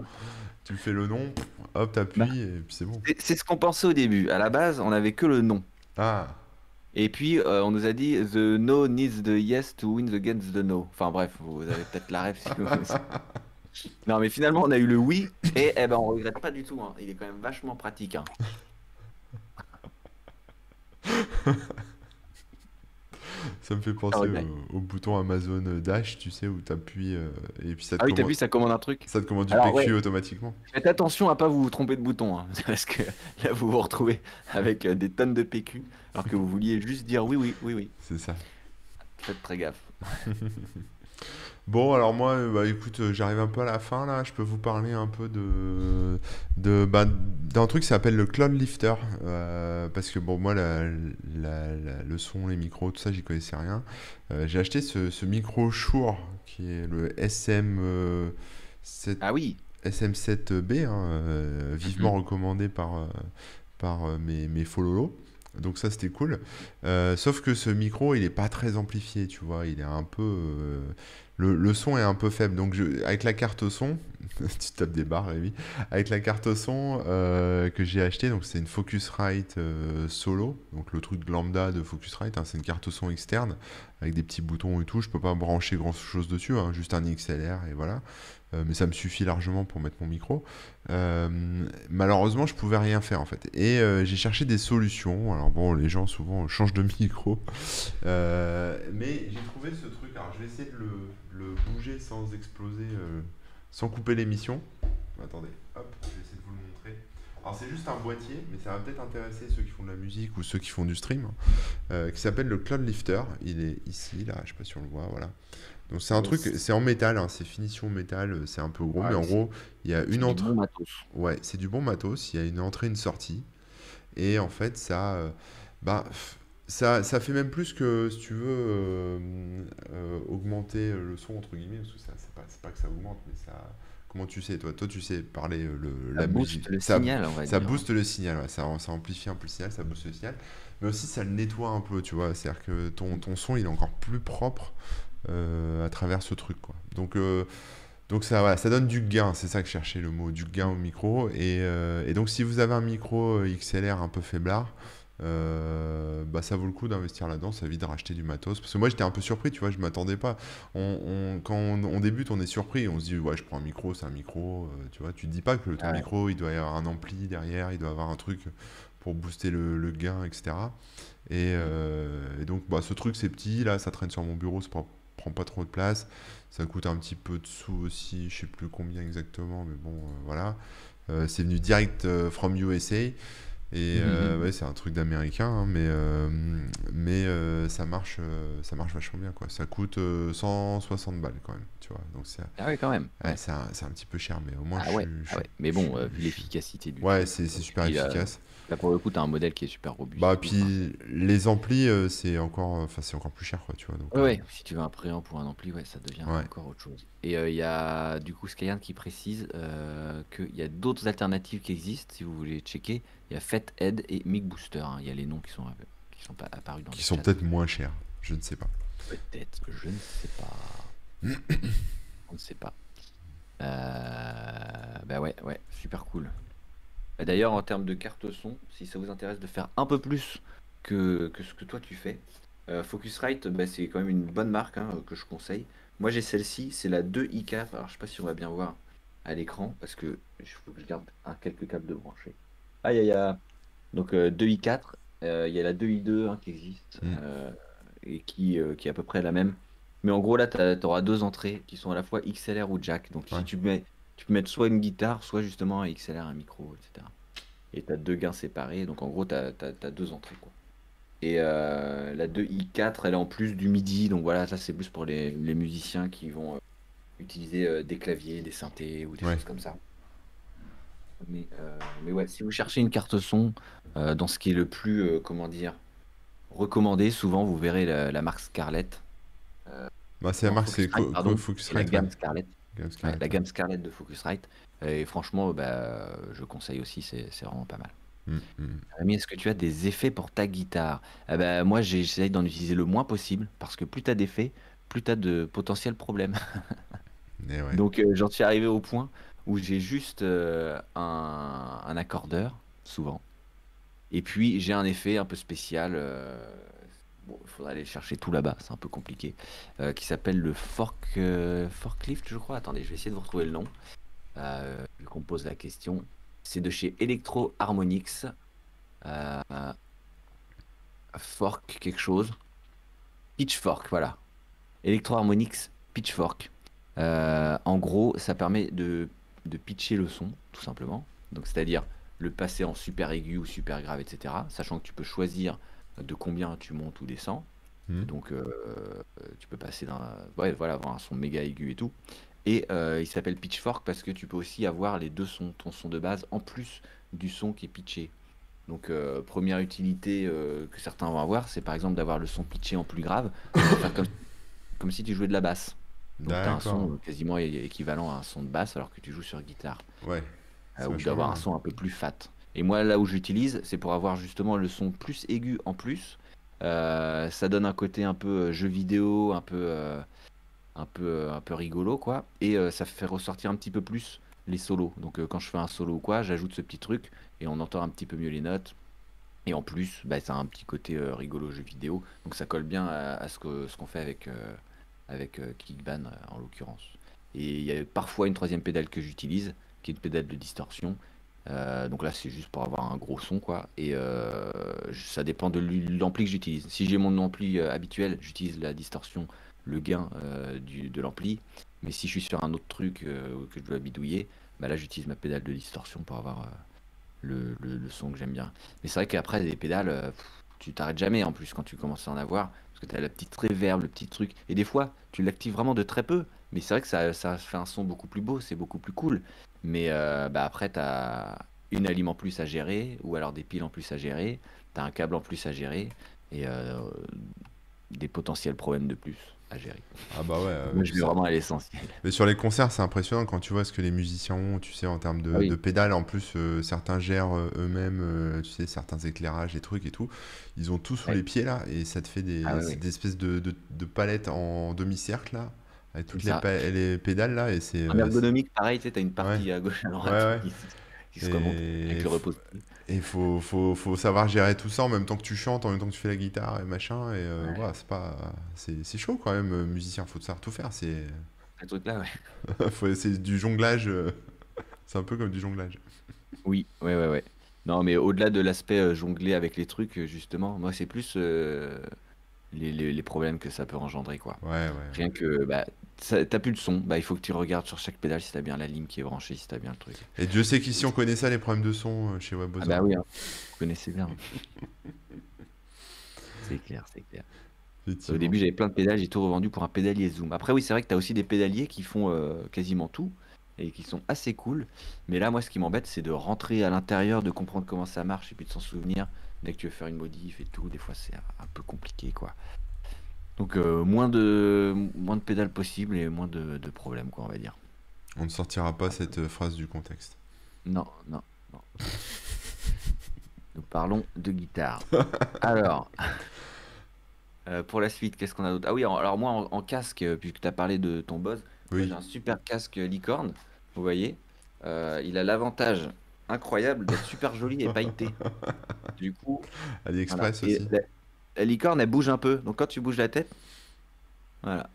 Tu fais le non, hop, Bah, t'appuies, et puis c'est bon. c'est ce qu'on pensait au début. À la base, on avait que le non. Ah, Et puis, on nous a dit The no needs the yes to win against the no. Enfin bref, vous avez peut-être la ref si vous. Non, mais finalement, on a eu le oui, et eh ben, on regrette pas du tout. Hein. Il est quand même vachement pratique. Hein. ça me fait penser regrette. au bouton Amazon Dash, tu sais, où t'appuies, et puis Ah oui, t'as vu, ça commande un truc. ça te commande du Alors, PQ ouais. automatiquement. Faites attention à pas vous tromper de bouton, hein, parce que là, vous vous retrouvez avec des tonnes de PQ, alors que vous vouliez juste dire oui, oui, oui, oui. C'est ça. Faites très gaffe. Bon, alors moi, bah écoute, j'arrive un peu à la fin là. Je peux vous parler un peu d'un truc qui s'appelle le Cloud Lifter. Parce que bon, moi, le son, les micros, tout ça, j'y connaissais rien. J'ai acheté ce micro Shure qui est le Ah oui. SM7B, hein, vivement recommandé par mes fololos. Donc ça c'était cool. Sauf que ce micro il est pas très amplifié, tu vois, il est un peu le son est un peu faible. Donc, avec la carte son, tu tapes des barres, Rémi. Avec la carte son que j'ai acheté, donc c'est une Focusrite Solo, donc le truc lambda de Focusrite, hein, c'est une carte son externe avec des petits boutons et tout. Je peux pas brancher grand chose dessus, hein, juste un XLR et voilà. Mais ça me suffit largement pour mettre mon micro. Malheureusement, je pouvais rien faire en fait. Et j'ai cherché des solutions. Alors bon, les gens souvent changent de micro. Mais j'ai trouvé ce truc. Alors je vais essayer de le bouger sans exploser, sans couper l'émission. Attendez, hop, je vais essayer de vous le montrer. Alors c'est juste un boîtier, mais ça va peut-être intéresser ceux qui font de la musique ou ceux qui font du stream, qui s'appelle le Cloud Lifter. Il est ici, là, je sais pas si on le voit, voilà. Donc c'est un truc, Yes. c'est en métal, hein, c'est finition métal, c'est un peu gros, Ah mais en oui, gros, il y a c'est une du entrée. bon matos. Ouais, c'est du bon matos, il y a une entrée, une sortie. Et en fait, bah, ça fait même plus que, si tu veux, augmenter le son, entre guillemets, parce que ça, c'est pas que ça augmente, mais ça. Comment tu sais, toi? Toi, tu sais parler Ça la musique. booste le signal, on va Ça dire. booste le signal, ouais, ça amplifie un peu le signal, ça booste le signal. Mais aussi, ça le nettoie un peu, tu vois. C'est-à-dire que ton son, il est encore plus propre à travers ce truc, quoi. Donc ça, voilà, ça donne du gain, c'est ça que je cherchais le mot, du gain au micro. Et donc si vous avez un micro XLR un peu faiblard, bah ça vaut le coup d'investir là-dedans, ça évite de racheter du matos. Parce que moi j'étais un peu surpris, tu vois, je m'attendais pas. Quand on débute, on est surpris, on se dit ouais je prends un micro, c'est un micro, tu vois, tu te dis pas que ton Ouais. micro il doit y avoir un ampli derrière, il doit avoir un truc pour booster le gain, etc. Et donc bah, ce truc c'est petit, là ça traîne sur mon bureau, prend pas trop de place. Ça coûte un petit peu de sous aussi, je sais plus combien exactement, mais bon, voilà. C'est venu direct from USA. Et ouais, c'est un truc d'américain, hein, mais ça marche vachement bien, quoi. Ça coûte 160 balles quand même, tu vois. Donc Ah ouais, quand même. ouais, Ouais. c'est un petit peu cher, mais au moins Ah ouais, ah ouais. Mais bon, vu l'efficacité du ouais, truc, c'est super puis efficace. là pour le coup, t'as un modèle qui est super robuste Bah et tout. Enfin, puis les amplis, c'est encore plus cher, quoi, tu vois. Donc ouais, ouais, si tu veux un préamp pour un ampli, ouais, ça devient ouais. encore autre chose. Et il y a du coup Skyern qui précise qu'il y a d'autres alternatives qui existent, si vous voulez checker. Il y a Fathead et Mic Booster, hein. Il y a les noms qui sont pas apparus dans le Qui sont chat. peut-être moins chers, je ne sais pas. Peut-être, je ne sais pas. On ne sait pas. Bah ouais, ouais, super cool. Et d'ailleurs, en termes de carte son, si ça vous intéresse de faire un peu plus que ce que toi tu fais, Focusrite, bah, c'est quand même une bonne marque, hein, que je conseille. Moi j'ai celle-ci, c'est la 2i4. Alors je sais pas si on va bien voir à l'écran parce que il faut que je garde quelques câbles de brancher. Ah, il y a donc 2i4, il y a la 2i2 hein, qui existe Mm. et qui est à peu près la même. Mais en gros là, tu auras deux entrées qui sont à la fois XLR ou jack. Donc Ouais. si tu peux mettre soit une guitare, soit justement un XLR, un micro, etc. Et tu as deux gains séparés. Donc en gros, tu as deux entrées, quoi. Et la 2i4, elle est en plus du MIDI. Donc voilà, ça c'est plus pour les musiciens qui vont utiliser des claviers, des synthés ou des Ouais. choses comme ça. Mais ouais, si vous cherchez une carte son, dans ce qui est le plus, comment dire, recommandé, souvent vous verrez la marque Scarlett. Bah c'est la Non, marque, c'est Focusrite, pardon, et la Focusrite, ouais. gamme Scarlett. Gamme Ouais, Scarlett, la ouais. gamme Scarlett de Focusrite. Et franchement, bah, je conseille aussi, c'est vraiment pas mal. Mm, mm. Rémi, est-ce que tu as des effets pour ta guitare? Ah bah, moi, j'essaye d'en utiliser le moins possible parce que plus tu as d'effets, plus tu as de potentiels problèmes. Et ouais. Donc, j'en suis arrivé au point où j'ai juste un accordeur, souvent. Et puis, j'ai un effet un peu spécial. Bon, il faudrait aller chercher tout là-bas, c'est un peu compliqué. Qui s'appelle le Forklift, je crois. Attendez, je vais essayer de vous retrouver le nom. Vu qu'on me pose la question. C'est de chez Electro Harmonix. Fork quelque chose. Pitchfork, voilà. Electro Harmonix Pitchfork. En gros, ça permet de pitcher le son, tout simplement. Donc, c'est-à-dire le passer en super aigu ou super grave, etc. Sachant que tu peux choisir de combien tu montes ou descends. Mm. Donc, tu peux passer ouais, voilà, avoir un son méga aigu et tout. Et il s'appelle Pitchfork parce que tu peux aussi avoir les deux sons, ton son de base, en plus du son qui est pitché. Donc, première utilité que certains vont avoir, c'est par exemple d'avoir le son pitché en plus grave, pour faire comme si tu jouais de la basse. Donc, tu as un D'accord. son quasiment équivalent à un son de basse alors que tu joues sur guitare. Ouais. C'est Ou vachement d'avoir un bien. son un peu plus fat. Et moi, là où j'utilise, c'est pour avoir justement le son plus aigu en plus. Ça donne un côté un peu jeu vidéo, un peu un peu rigolo, quoi. Et ça fait ressortir un petit peu plus les solos. Donc quand je fais un solo ou quoi, j'ajoute ce petit truc et on entend un petit peu mieux les notes. Et en plus, bah, ça a un petit côté rigolo jeu vidéo. Donc ça colle bien à ce qu'on fait avec Kickban en l'occurrence. Et il y a parfois une troisième pédale que j'utilise, qui est une pédale de distorsion. Donc là, c'est juste pour avoir un gros son, quoi. Et ça dépend de l'ampli que j'utilise. Si j'ai mon ampli habituel, j'utilise la distorsion, le gain de l'ampli. Mais si je suis sur un autre truc que je dois bidouiller, bah là, j'utilise ma pédale de distorsion pour avoir le son que j'aime bien. Mais c'est vrai qu'après, les pédales, tu t'arrêtes jamais en plus quand tu commences à en avoir. Parce que tu as la petite reverb, le petit truc. Et des fois, tu l'actives vraiment de très peu. Mais c'est vrai que ça fait un son beaucoup plus beau, c'est beaucoup plus cool. Mais bah après, tu as une alim en plus à gérer, ou alors des piles en plus à gérer, tu as un câble en plus à gérer, et des potentiels problèmes de plus à gérer. Ah bah ouais, Moi, je vais vraiment à l'essentiel. mais sur les concerts, c'est impressionnant quand tu vois ce que les musiciens ont, tu sais, en termes Ah de oui, pédales. En plus, certains gèrent eux-mêmes, tu sais, certains éclairages, des trucs et tout. Ils ont tout sous ouais. les pieds là, et ça te fait Ah ouais, c'est ouais. des espèces de palettes en demi-cercle là, avec C'est toutes ça. les pédales là, et En ergonomique, pareil, tu sais, t'as une ouais, partie à gauche, à ouais, droite ouais. qui se remonte Et avec le repose. et faut savoir gérer tout ça en même temps que tu chantes, en même temps que tu fais la guitare et machin. Et Ouais, voilà, c'est chaud quand même, musicien. Faut savoir tout faire. ce truc-là, ouais. C'est du jonglage. C'est un peu comme du jonglage. Oui, ouais, ouais, ouais. Non, mais au-delà de l'aspect jongler avec les trucs, justement, moi, c'est plus les problèmes que ça peut engendrer, quoi. Ouais, ouais. Rien que, bah, t'as plus de son, bah, il faut que tu regardes sur chaque pédale si t'as bien la ligne qui est branchée, si t'as bien le truc. Et Dieu sait qu'ici Et- on connaît ça, les problèmes de son chez Ah WebOzor. bah oui, hein, vous connaissez bien. C'est clair, c'est clair. Au Effectivement. début, j'avais plein de pédales, j'ai tout revendu pour un pédalier Zoom. Après, oui, c'est vrai que tu as aussi des pédaliers qui font quasiment tout et qui sont assez cool. Mais là, moi, ce qui m'embête, c'est de rentrer à l'intérieur, de comprendre comment ça marche et puis de s'en souvenir. Dès que tu veux faire une modif et tout, des fois, c'est un peu compliqué, quoi. Donc, moins de pédales possible et moins de problèmes, quoi, on va dire. On ne sortira pas cette phrase du contexte. Non, non, non. Nous parlons de guitare. Alors, pour la suite, qu'est-ce qu'on a d'autre? Ah oui, alors moi en casque, puisque tu as parlé de ton Bose, moi j'ai Oui, un super casque licorne, vous voyez. Il a l'avantage incroyable d'être super joli et pailleté. Du coup, voilà. AliExpress Et aussi. la licorne, elle bouge un peu. Donc quand tu bouges la tête, voilà.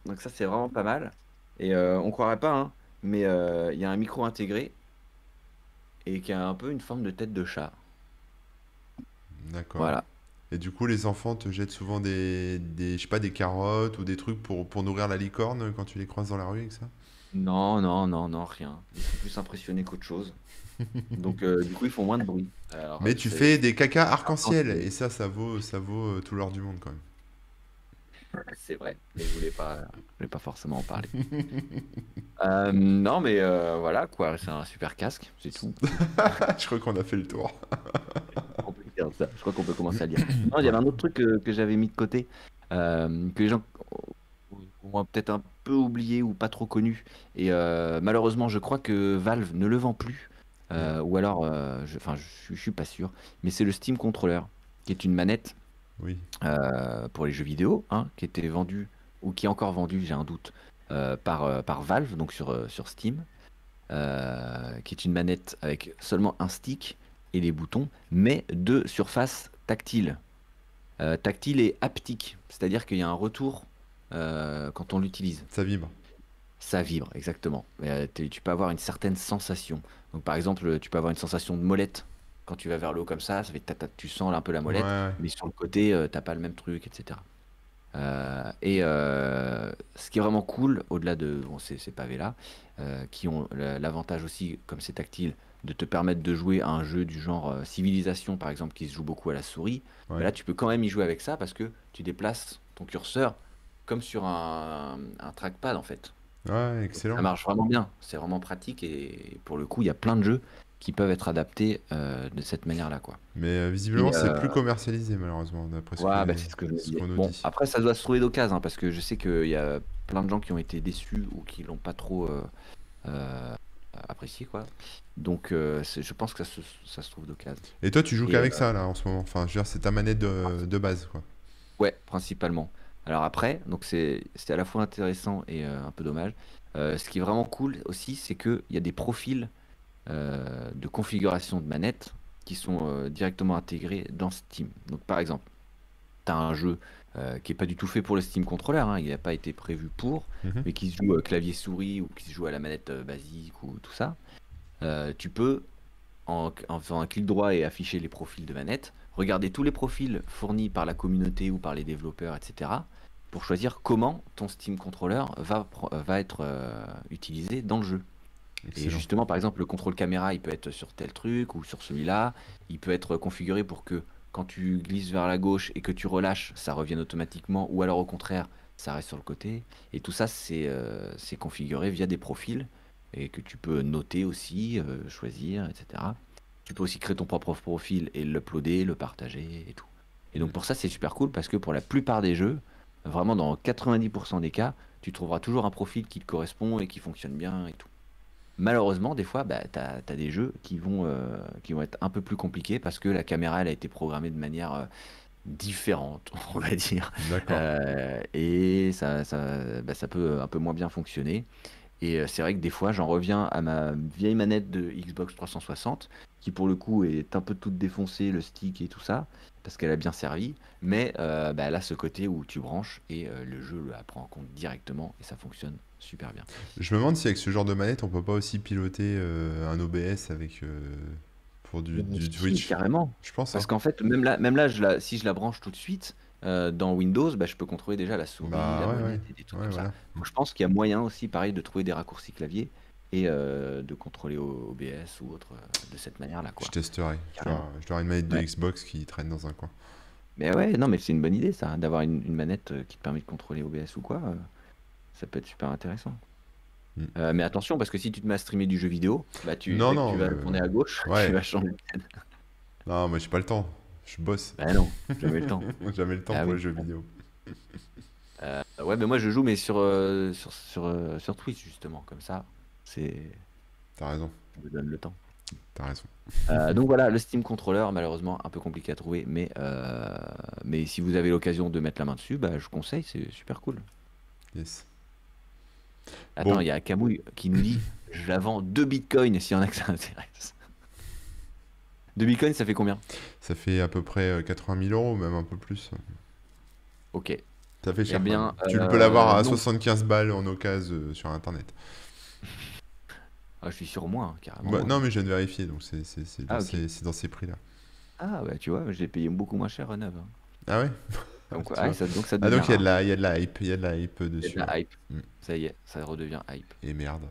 Donc ça, c'est vraiment pas mal. Et on croirait pas, hein, mais il y a un micro intégré et qui a un peu une forme de tête de chat. D'accord. Voilà. Et du coup, les enfants te jettent souvent je sais pas, des carottes ou des trucs pour nourrir la licorne quand tu les croises dans la rue avec ça? Non, non, non, non, rien. Ils sont plus impressionnés qu'autre chose. Donc du coup, ils font moins de bruit. Alors, Mais tu fais des cacas par contre, arc-en-ciel, et ça vaut tout l'or du monde quand c'est vrai, mais je voulais pas forcément en parler. Non, mais voilà quoi, c'est un super casque, c'est tout. même. Je crois qu'on a fait le tour. On peut dire ça. Je crois qu'on peut commencer à le dire. Non, il y Ouais. avait un autre truc que j'avais mis de côté, que les gens ont peut-être un peu oublié ou pas trop connu. Et malheureusement, je crois que Valve ne le vend plus. Mm. Ou alors, enfin, je suis pas sûr. Mais c'est le Steam Controller, qui est une manette Oui. pour les jeux vidéo, hein, qui était vendu, ou qui est encore vendu, j'ai un doute, par Valve, donc sur Steam, qui est une manette avec seulement un stick et les boutons, mais deux surfaces tactiles. Tactile et haptique, c'est-à-dire qu'il y a un retour quand on l'utilise. Ça vibre. Ça vibre, exactement. Tu peux avoir une certaine sensation. Donc, par exemple, tu peux avoir une sensation de molette. Quand tu vas vers le haut comme ça fait tu sens un peu la Ouais, molette, ouais. mais sur le côté, t'as pas le même truc, etc. Et ce qui est vraiment cool, au-delà de bon, ces pavés-là, qui ont l'avantage aussi, comme c'est tactile, de te permettre de jouer à un jeu du genre Civilisation, par exemple, qui se joue beaucoup à la souris, bah Ouais. là, tu peux quand même y jouer avec ça parce que tu déplaces ton curseur comme sur un trackpad, en fait. Ouais, Donc, ça excellent. marche vraiment bien, c'est vraiment pratique et pour le coup, il y a plein de jeux qui peuvent être adaptés de cette manière-là, quoi. Mais Et visiblement, c'est plus commercialisé, malheureusement, d'après ouais, bah, c'est ce que je me ce disais. qu'on nous Bon, dit. après, ça doit se trouver d'occasion, hein, parce que je sais qu'il y a plein de gens qui ont été déçus ou qui l'ont pas trop euh, apprécié, quoi. Donc, je pense que ça se trouve d'occasion. Et toi, tu joues Et qu'avec ça, là, en ce moment. Enfin, je veux dire, c'est ta manette de base, quoi. ouais, principalement. Alors après, donc c'est à la fois intéressant et un peu dommage. Ce qui est vraiment cool aussi, c'est qu'il y a des profils de configuration de manette qui sont directement intégrés dans Steam. Donc par exemple, tu as un jeu qui est pas du tout fait pour le Steam Controller, hein, il n'a pas été prévu pour, Mhm. mais qui se joue clavier-souris ou qui se joue à la manette basique ou tout ça. Tu peux, en faisant un clic droit et afficher les profils de manette, regarder tous les profils fournis par la communauté ou par les développeurs, etc., pour choisir comment ton Steam Controller va être utilisé dans le jeu. Et Excellent. justement, par exemple, le contrôle caméra, il peut être sur tel truc ou sur celui-là. Il peut être configuré pour que quand tu glisses vers la gauche et que tu relâches, ça revienne automatiquement, ou alors au contraire, ça reste sur le côté. Et tout ça, c'est configuré via des profils et que tu peux noter aussi, choisir, etc. Tu peux aussi créer ton propre profil et l'uploader, le partager et tout. Et donc pour ça, c'est super cool parce que pour la plupart des jeux, vraiment dans 90% des cas, tu trouveras toujours un profil qui te correspond et qui fonctionne bien et tout. Malheureusement, des fois, bah, tu as des jeux qui vont être un peu plus compliqués parce que la caméra, elle a été programmée de manière différente, on va dire. D'accord. Et bah, ça peut un peu moins bien fonctionner. Et c'est vrai que des fois, j'en reviens à ma vieille manette de Xbox 360, qui pour le coup est un peu toute défoncée, le stick et tout ça, parce qu'elle a bien servi. Mais bah, elle a ce côté où tu branches et le jeu la prend en compte directement et ça fonctionne super bien. Je me demande si avec ce genre de manette, on peut pas aussi piloter un OBS avec pour du Si, Twitch. carrément. Je pense, Parce hein. qu'en fait, même là si je la branche tout de suite, dans Windows, bah, je peux contrôler déjà la souris, Bah la ouais, ouais. molette et des trucs Ouais, comme ça. voilà. Donc je pense qu'il y a moyen aussi, pareil, de trouver des raccourcis clavier et de contrôler OBS ou autre de cette manière-là, Je quoi. testerai. Carrément. Je dois avoir une manette de Ouais. Xbox qui traîne dans un coin. Mais ouais, non, mais c'est une bonne idée, ça, d'avoir une manette qui te permet de contrôler OBS ou quoi. Ça peut être super intéressant. Mm. Mais attention, parce que si tu te mets à streamer du jeu vidéo, bah Non, dès que tu non, vas tourner à gauche, tu ouais. vas changer de scène. Non, moi j'ai pas le temps. Je bosse. Bah non, jamais le temps. Jamais le temps Ah pour oui. les jeux vidéo. Ouais, mais moi je joue mais sur Twitch justement, comme ça, c'est T'as raison. ça me donne le temps. T'as raison. Donc voilà, le Steam Controller, malheureusement un peu compliqué à trouver, mais si vous avez l'occasion de mettre la main dessus, bah je conseille, c'est super cool. Yes. Attends, Bon. il y a Camouille qui nous dit, je la vends 2 bitcoins s'il y en a que ça intéresse. 2 bitcoins, ça fait combien? Ça fait à peu près 80 000 euros, même un peu plus. Ok. Ça fait Eh cher quand bien, même. Tu peux l'avoir à non. 75 balles en occasion sur internet. Ah, je suis sur moi, carrément. Bah, non, mais je viens de vérifier, donc c'est Ah, ok. c'est dans ces prix-là. Ah, bah tu vois, je l'ai payé beaucoup moins cher à neuf, hein. Ah ouais? Comme quoi, Tu ouais, vois? donc ça Ah devient donc il y a de rare. il y a de la hype, il y a de la hype Il y a de dessus. la hype. Mm. Ça y est, ça redevient hype. Et merde.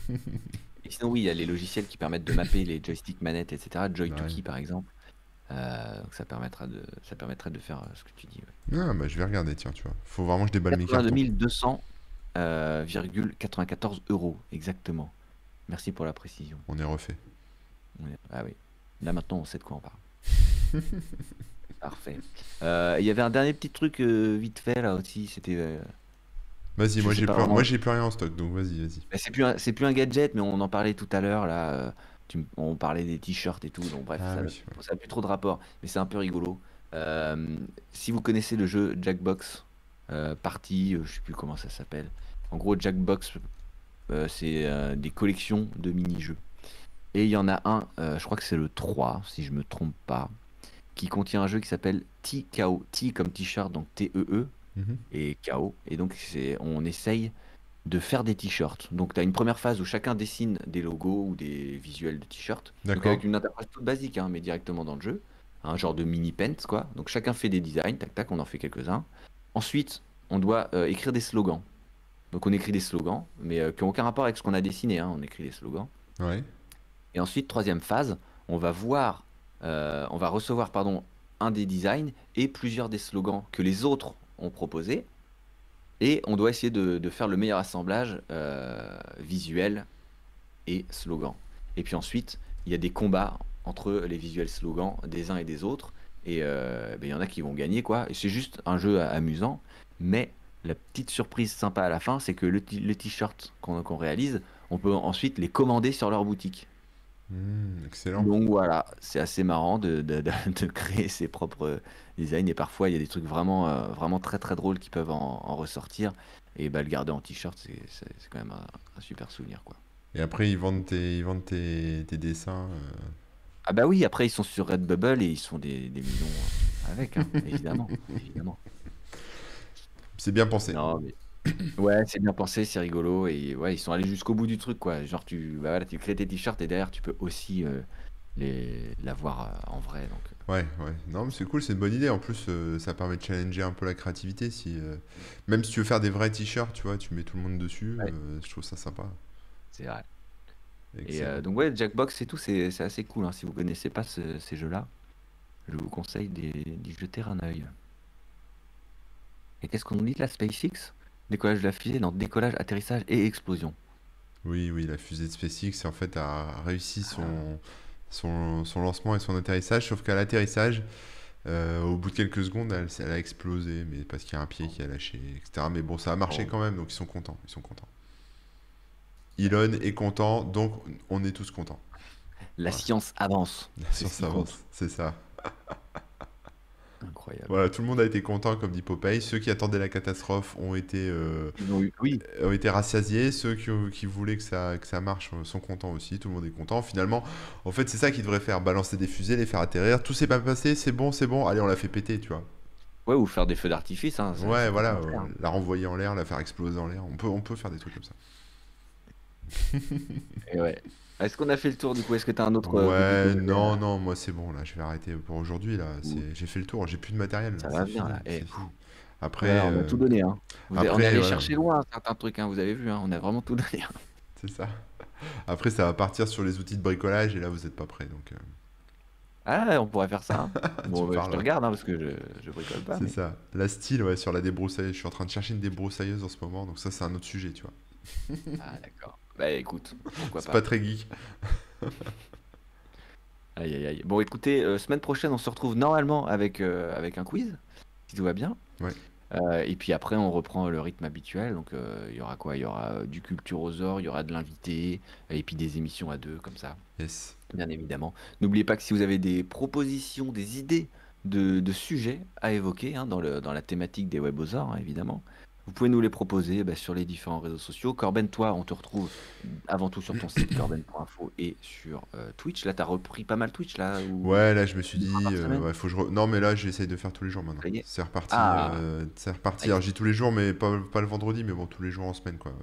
Et sinon, oui, il y a les logiciels qui permettent de mapper les joysticks, manettes, etc. Joy2Key, Ouais. par exemple. Donc ça permettrait de faire ce que tu dis. Ouais. Ah bah je vais regarder, tiens, tu vois. Faut vraiment que je déballe mes 82 cartons. 200,94 euros, exactement. Merci pour la précision. On est refait. Ah oui. Là, maintenant, on sait de quoi on parle. Parfait. Il y avait un dernier petit truc vite fait, là, aussi. C'était... Vas-y, je sais pas moi vraiment... j'ai plus rien en stock, donc vas-y. Mais c'est plus un gadget, mais on en parlait tout à l'heure, là. On parlait des t-shirts et tout, donc bref, Ah ça oui. n'a plus trop de rapport, mais c'est un peu rigolo. Si vous connaissez le jeu Jackbox Party, je sais plus comment ça s'appelle. En gros, Jackbox, c'est des collections de mini-jeux. Et il y en a un, je crois que c'est le 3, si je me trompe pas, qui contient un jeu qui s'appelle T-KO. T comme t-shirt, donc T-E-E, Mhm. et KO. Et donc, on essaye de faire des t-shirts. Donc, tu as une première phase où chacun dessine des logos ou des visuels de t-shirts. Donc, D'accord. avec une interface toute basique, hein, mais directement dans le jeu. Un genre de mini pent, quoi. Donc, chacun fait des designs, tac, tac, on en fait quelques-uns. Ensuite, on doit écrire des slogans. Donc, on écrit des slogans, mais qui n'ont aucun rapport avec ce qu'on a dessiné, hein. On écrit des slogans. Ouais. Et ensuite, troisième phase, on va recevoir, pardon, un des designs et plusieurs des slogans que les autres ont proposés. Et on doit essayer de faire le meilleur assemblage visuel et slogan. Et puis ensuite, il y a des combats entre les visuels slogans des uns et des autres. Et il y en a qui vont gagner, quoi. Et c'est juste un jeu amusant. Mais la petite surprise sympa à la fin, c'est que le t-shirt qu'on réalise, on peut ensuite les commander sur leur boutique. Excellent. Donc voilà, c'est assez marrant de créer ses propres designs. Et parfois, il y a des trucs vraiment très très drôles qui peuvent en ressortir. Et bah, le garder en t-shirt, c'est quand même un super souvenir, quoi. Et après, ils vendent tes dessins. Ah bah oui, après, ils sont sur Redbubble et ils sont des millions avec, hein, évidemment, évidemment. C'est bien pensé. Non, mais ouais, c'est bien pensé, c'est rigolo. Et ouais, ils sont allés jusqu'au bout du truc, quoi. Genre, bah voilà, tu crées tes t-shirts et derrière, tu peux aussi l'avoir en vrai. Donc, Ouais, ouais. Non, mais c'est cool, c'est une bonne idée. En plus, ça permet de challenger un peu la créativité. Même si tu veux faire des vrais t-shirts, tu vois, tu mets tout le monde dessus. ouais, Je trouve ça sympa. c'est vrai. Et Excellent. donc, ouais, Jackbox et tout, c'est assez cool, hein. Si vous connaissez pas ces jeux-là, je vous conseille d'y jeter un œil. Et qu'est-ce qu'on nous dit là, SpaceX? Décollage de la fusée dans décollage, atterrissage et explosion. Oui, oui, la fusée de SpaceX, en fait, a réussi Ah, son lancement et son atterrissage, sauf qu'à l'atterrissage, au bout de quelques secondes, elle a explosé, mais parce qu'il y a un pied qui a lâché, etc. Mais bon, ça a marché oh. quand même, donc ils sont contents. Ils sont contents. Elon est content, donc on est tous contents. La Voilà. science avance, La c'est ce science qui compte. avance, c'est ça. Incroyable. Voilà, tout le monde a été content, comme dit Popeye. Ceux qui attendaient la catastrophe Ils ont eu, oui, ont été rassasiés. Ceux qui voulaient que ça marche sont contents aussi. Tout le monde est content. Finalement, en fait, c'est ça qu'ils devraient faire. Balancer des fusées, les faire atterrir. Tout s'est pas passé, c'est bon, c'est bon. Allez, on l'a fait péter, tu vois. ouais, ou faire des feux d'artifice, hein, Ouais, ça coûte voilà. moins cher, hein. La renvoyer en l'air, la faire exploser en l'air. On peut faire des trucs comme ça. Et ouais. Est-ce qu'on a fait le tour du coup? Est-ce que tu as un autre hobby Ouais, collector non, non, moi c'est bon, là. Je vais arrêter pour aujourd'hui, là. ou J'ai fait le tour. J'ai plus de matériel, là. ça va C'est venir fini. là? C'est Eh, fini. ouais, Après, on a tout donné, hein. On est allé voilà. chercher loin certains trucs, hein, vous avez vu, hein, on a vraiment tout donné, hein. C'est ça. Après, ça va partir sur les outils de bricolage et là, vous n'êtes pas prêts. Donc, Ah, on pourrait faire ça, hein. tu Bon, me bah, je te parles. regarde, hein, parce que je bricole pas, C'est mais. ça. La style, ouais, sur la débroussailleuse. Je suis en train de chercher une débroussailleuse en ce moment. Donc, ça, c'est un autre sujet, tu vois. Ah, d'accord. Bah écoute, pourquoi C'est pas pas. très geek. Aïe, aïe, aïe. Bon, écoutez, semaine prochaine, on se retrouve normalement avec un quiz, si tout va bien. Ouais. Et puis après, on reprend le rythme habituel. Donc, il y aura quoi? Il y aura du Culturosaure, il y aura de l'invité, et puis des émissions à deux, comme ça, Yes. bien évidemment. N'oubliez pas que si vous avez des propositions, des idées de sujets à évoquer, hein, dans la thématique des webosaures, hein, évidemment, vous pouvez nous les proposer sur les différents réseaux sociaux. Corben, toi, on te retrouve avant tout sur ton site corben.info et sur Twitch. Là, tu as repris pas mal Twitch, là, ou Ouais, là, je me suis une fois dit, par semaine? ouais, faut que non, mais là, j'essaye de faire tous les jours maintenant. Ça y est. C'est reparti. Ah, C'est reparti. ça y Alors, est. je dis tous les jours, mais pas le vendredi, mais bon, tous les jours en semaine, quoi.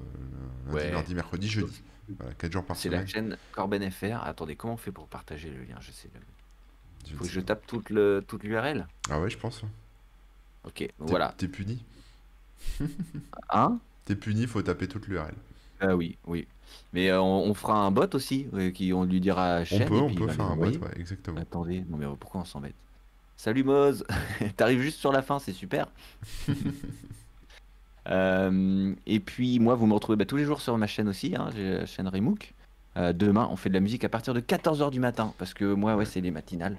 Lundi, Ouais. mardi, mercredi, jeudi. Voilà, 4 jours par C'est la semaine. chaîne Corben FR. Attendez, comment on fait pour partager le lien? Je sais. Je ne Faut que sais je pas. tape toute l'URL. Ah ouais, je pense. Ok, voilà. T'es puni. Hein? T'es puni, faut taper toute l'URL. Ah oui, oui. Mais on fera un bot aussi, on lui dira chaîne et On puis il peut va faire les un bot, envoyer. ouais, exactement. Attendez, non mais pourquoi on s'embête? Salut Moz, t'arrives juste sur la fin, c'est super. Et puis moi, vous me retrouvez tous les jours sur ma chaîne aussi, hein, j'ai la chaîne Remook. Demain, on fait de la musique à partir de 14h du matin, parce que moi, ouais, Ouais. c'est les matinales.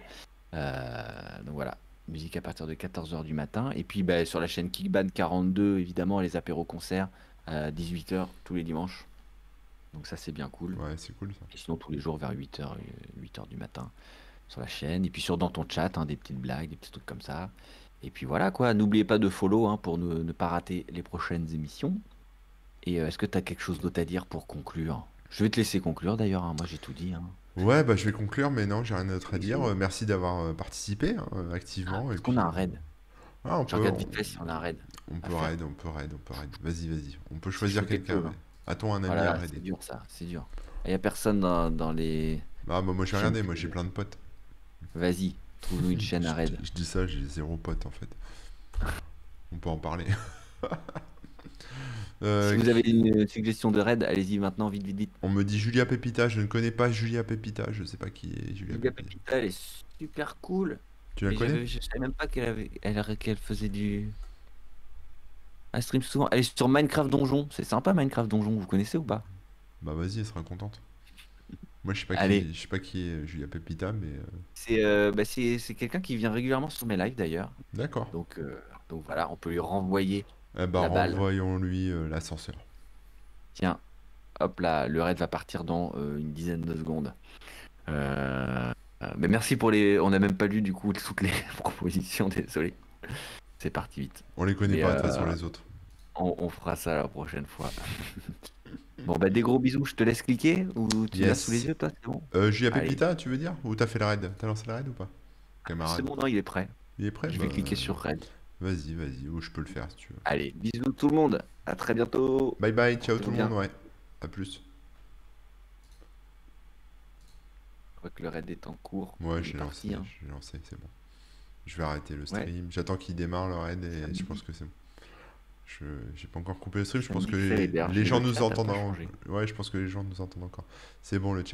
Donc voilà, musique à partir de 14h du matin. Et puis sur la chaîne Kickban 42, évidemment, les apéros concerts à 18h tous les dimanches. Donc ça, c'est bien cool. Ouais, c'est cool ça. Et sinon, tous les jours vers 8h du matin sur la chaîne. Et puis dans ton chat, hein, des petites blagues, des petits trucs comme ça. Et puis voilà quoi, n'oubliez pas de follow, hein, pour ne pas rater les prochaines émissions. Et est-ce que tu as quelque chose d'autre à dire pour conclure? Je vais te laisser conclure d'ailleurs, hein, moi j'ai tout dit, hein. Ouais, bah je vais conclure, mais non, j'ai rien d'autre à dire. Merci d'avoir participé activement. Et Est-ce qu'on puis, a un raid? ah, Je regarde vite fait si on a un raid. on à peut faire. raid, on peut raid, on peut raid. Vas-y, vas-y. On peut C'est choisir chaud quelque quelqu'un. chose, Ouais. hein. A-t-on un ami Voilà, à c'est raider? dur ça, c'est dur. Il n'y a personne dans les Bah, moi j'ai chaînes regardé, moi j'ai que- plein de potes. Vas-y, trouve-nous une chaîne à raid. Je dis ça, j'ai 0 pote en fait. On peut en parler. Si vous avez une suggestion de raid, allez-y maintenant, vite, vite, vite. On me dit Julia Pepita, je ne connais pas Julia Pepita, je sais pas qui est Julia Julia Pepita. Pepita, elle est super cool. Tu la Mais connais? je savais même pas qu'elle faisait du. Elle stream souvent. Elle est sur Minecraft Donjon. C'est sympa Minecraft Donjon, vous connaissez ou pas? Bah vas-y, elle sera contente. Moi Allez. je sais pas qui est Julia Pepita, mais C'est quelqu'un qui vient régulièrement sur mes lives d'ailleurs. d'accord. Donc voilà, on peut lui renvoyer Eh bah la balle. renvoyons-lui l'ascenseur. Tiens, hop là, le raid va partir dans une dizaine de secondes. Mais merci pour les. On n'a même pas lu du coup toutes les propositions, désolé. C'est parti vite. On les connaît Mais pas de toute façon les autres. on fera ça la prochaine fois. Bon, bah des gros bisous, je te laisse cliquer ou tu l'as sous les Yes. yeux, toi, c'est bon? J.A. Allez, Pépita, tu veux dire? Ou t'as fait le raid? T'as lancé le raid ou pas? c'est Camarade. bon, non, il est prêt. Il est prêt? Je Bah, vais cliquer sur Red. vas-y, vas-y. Ou je peux le faire si tu veux. Allez, bisous tout le monde. À très bientôt. Bye bye, ciao tout Portez-vous le bien. monde, ouais. À plus. Je crois que le raid est en cours. Ouais, Il est parti, hein. j'ai lancé, c'est bon. Je vais arrêter le Ouais, stream. J'attends qu'il démarre le raid et je samedi. pense que c'est bon. J'ai pas encore coupé le stream, je pense Samedi, que c'est héberge. les Mais gens le nous chat a pas entendent. changé. Ouais, je pense que les gens nous entendent encore. C'est bon, le chat.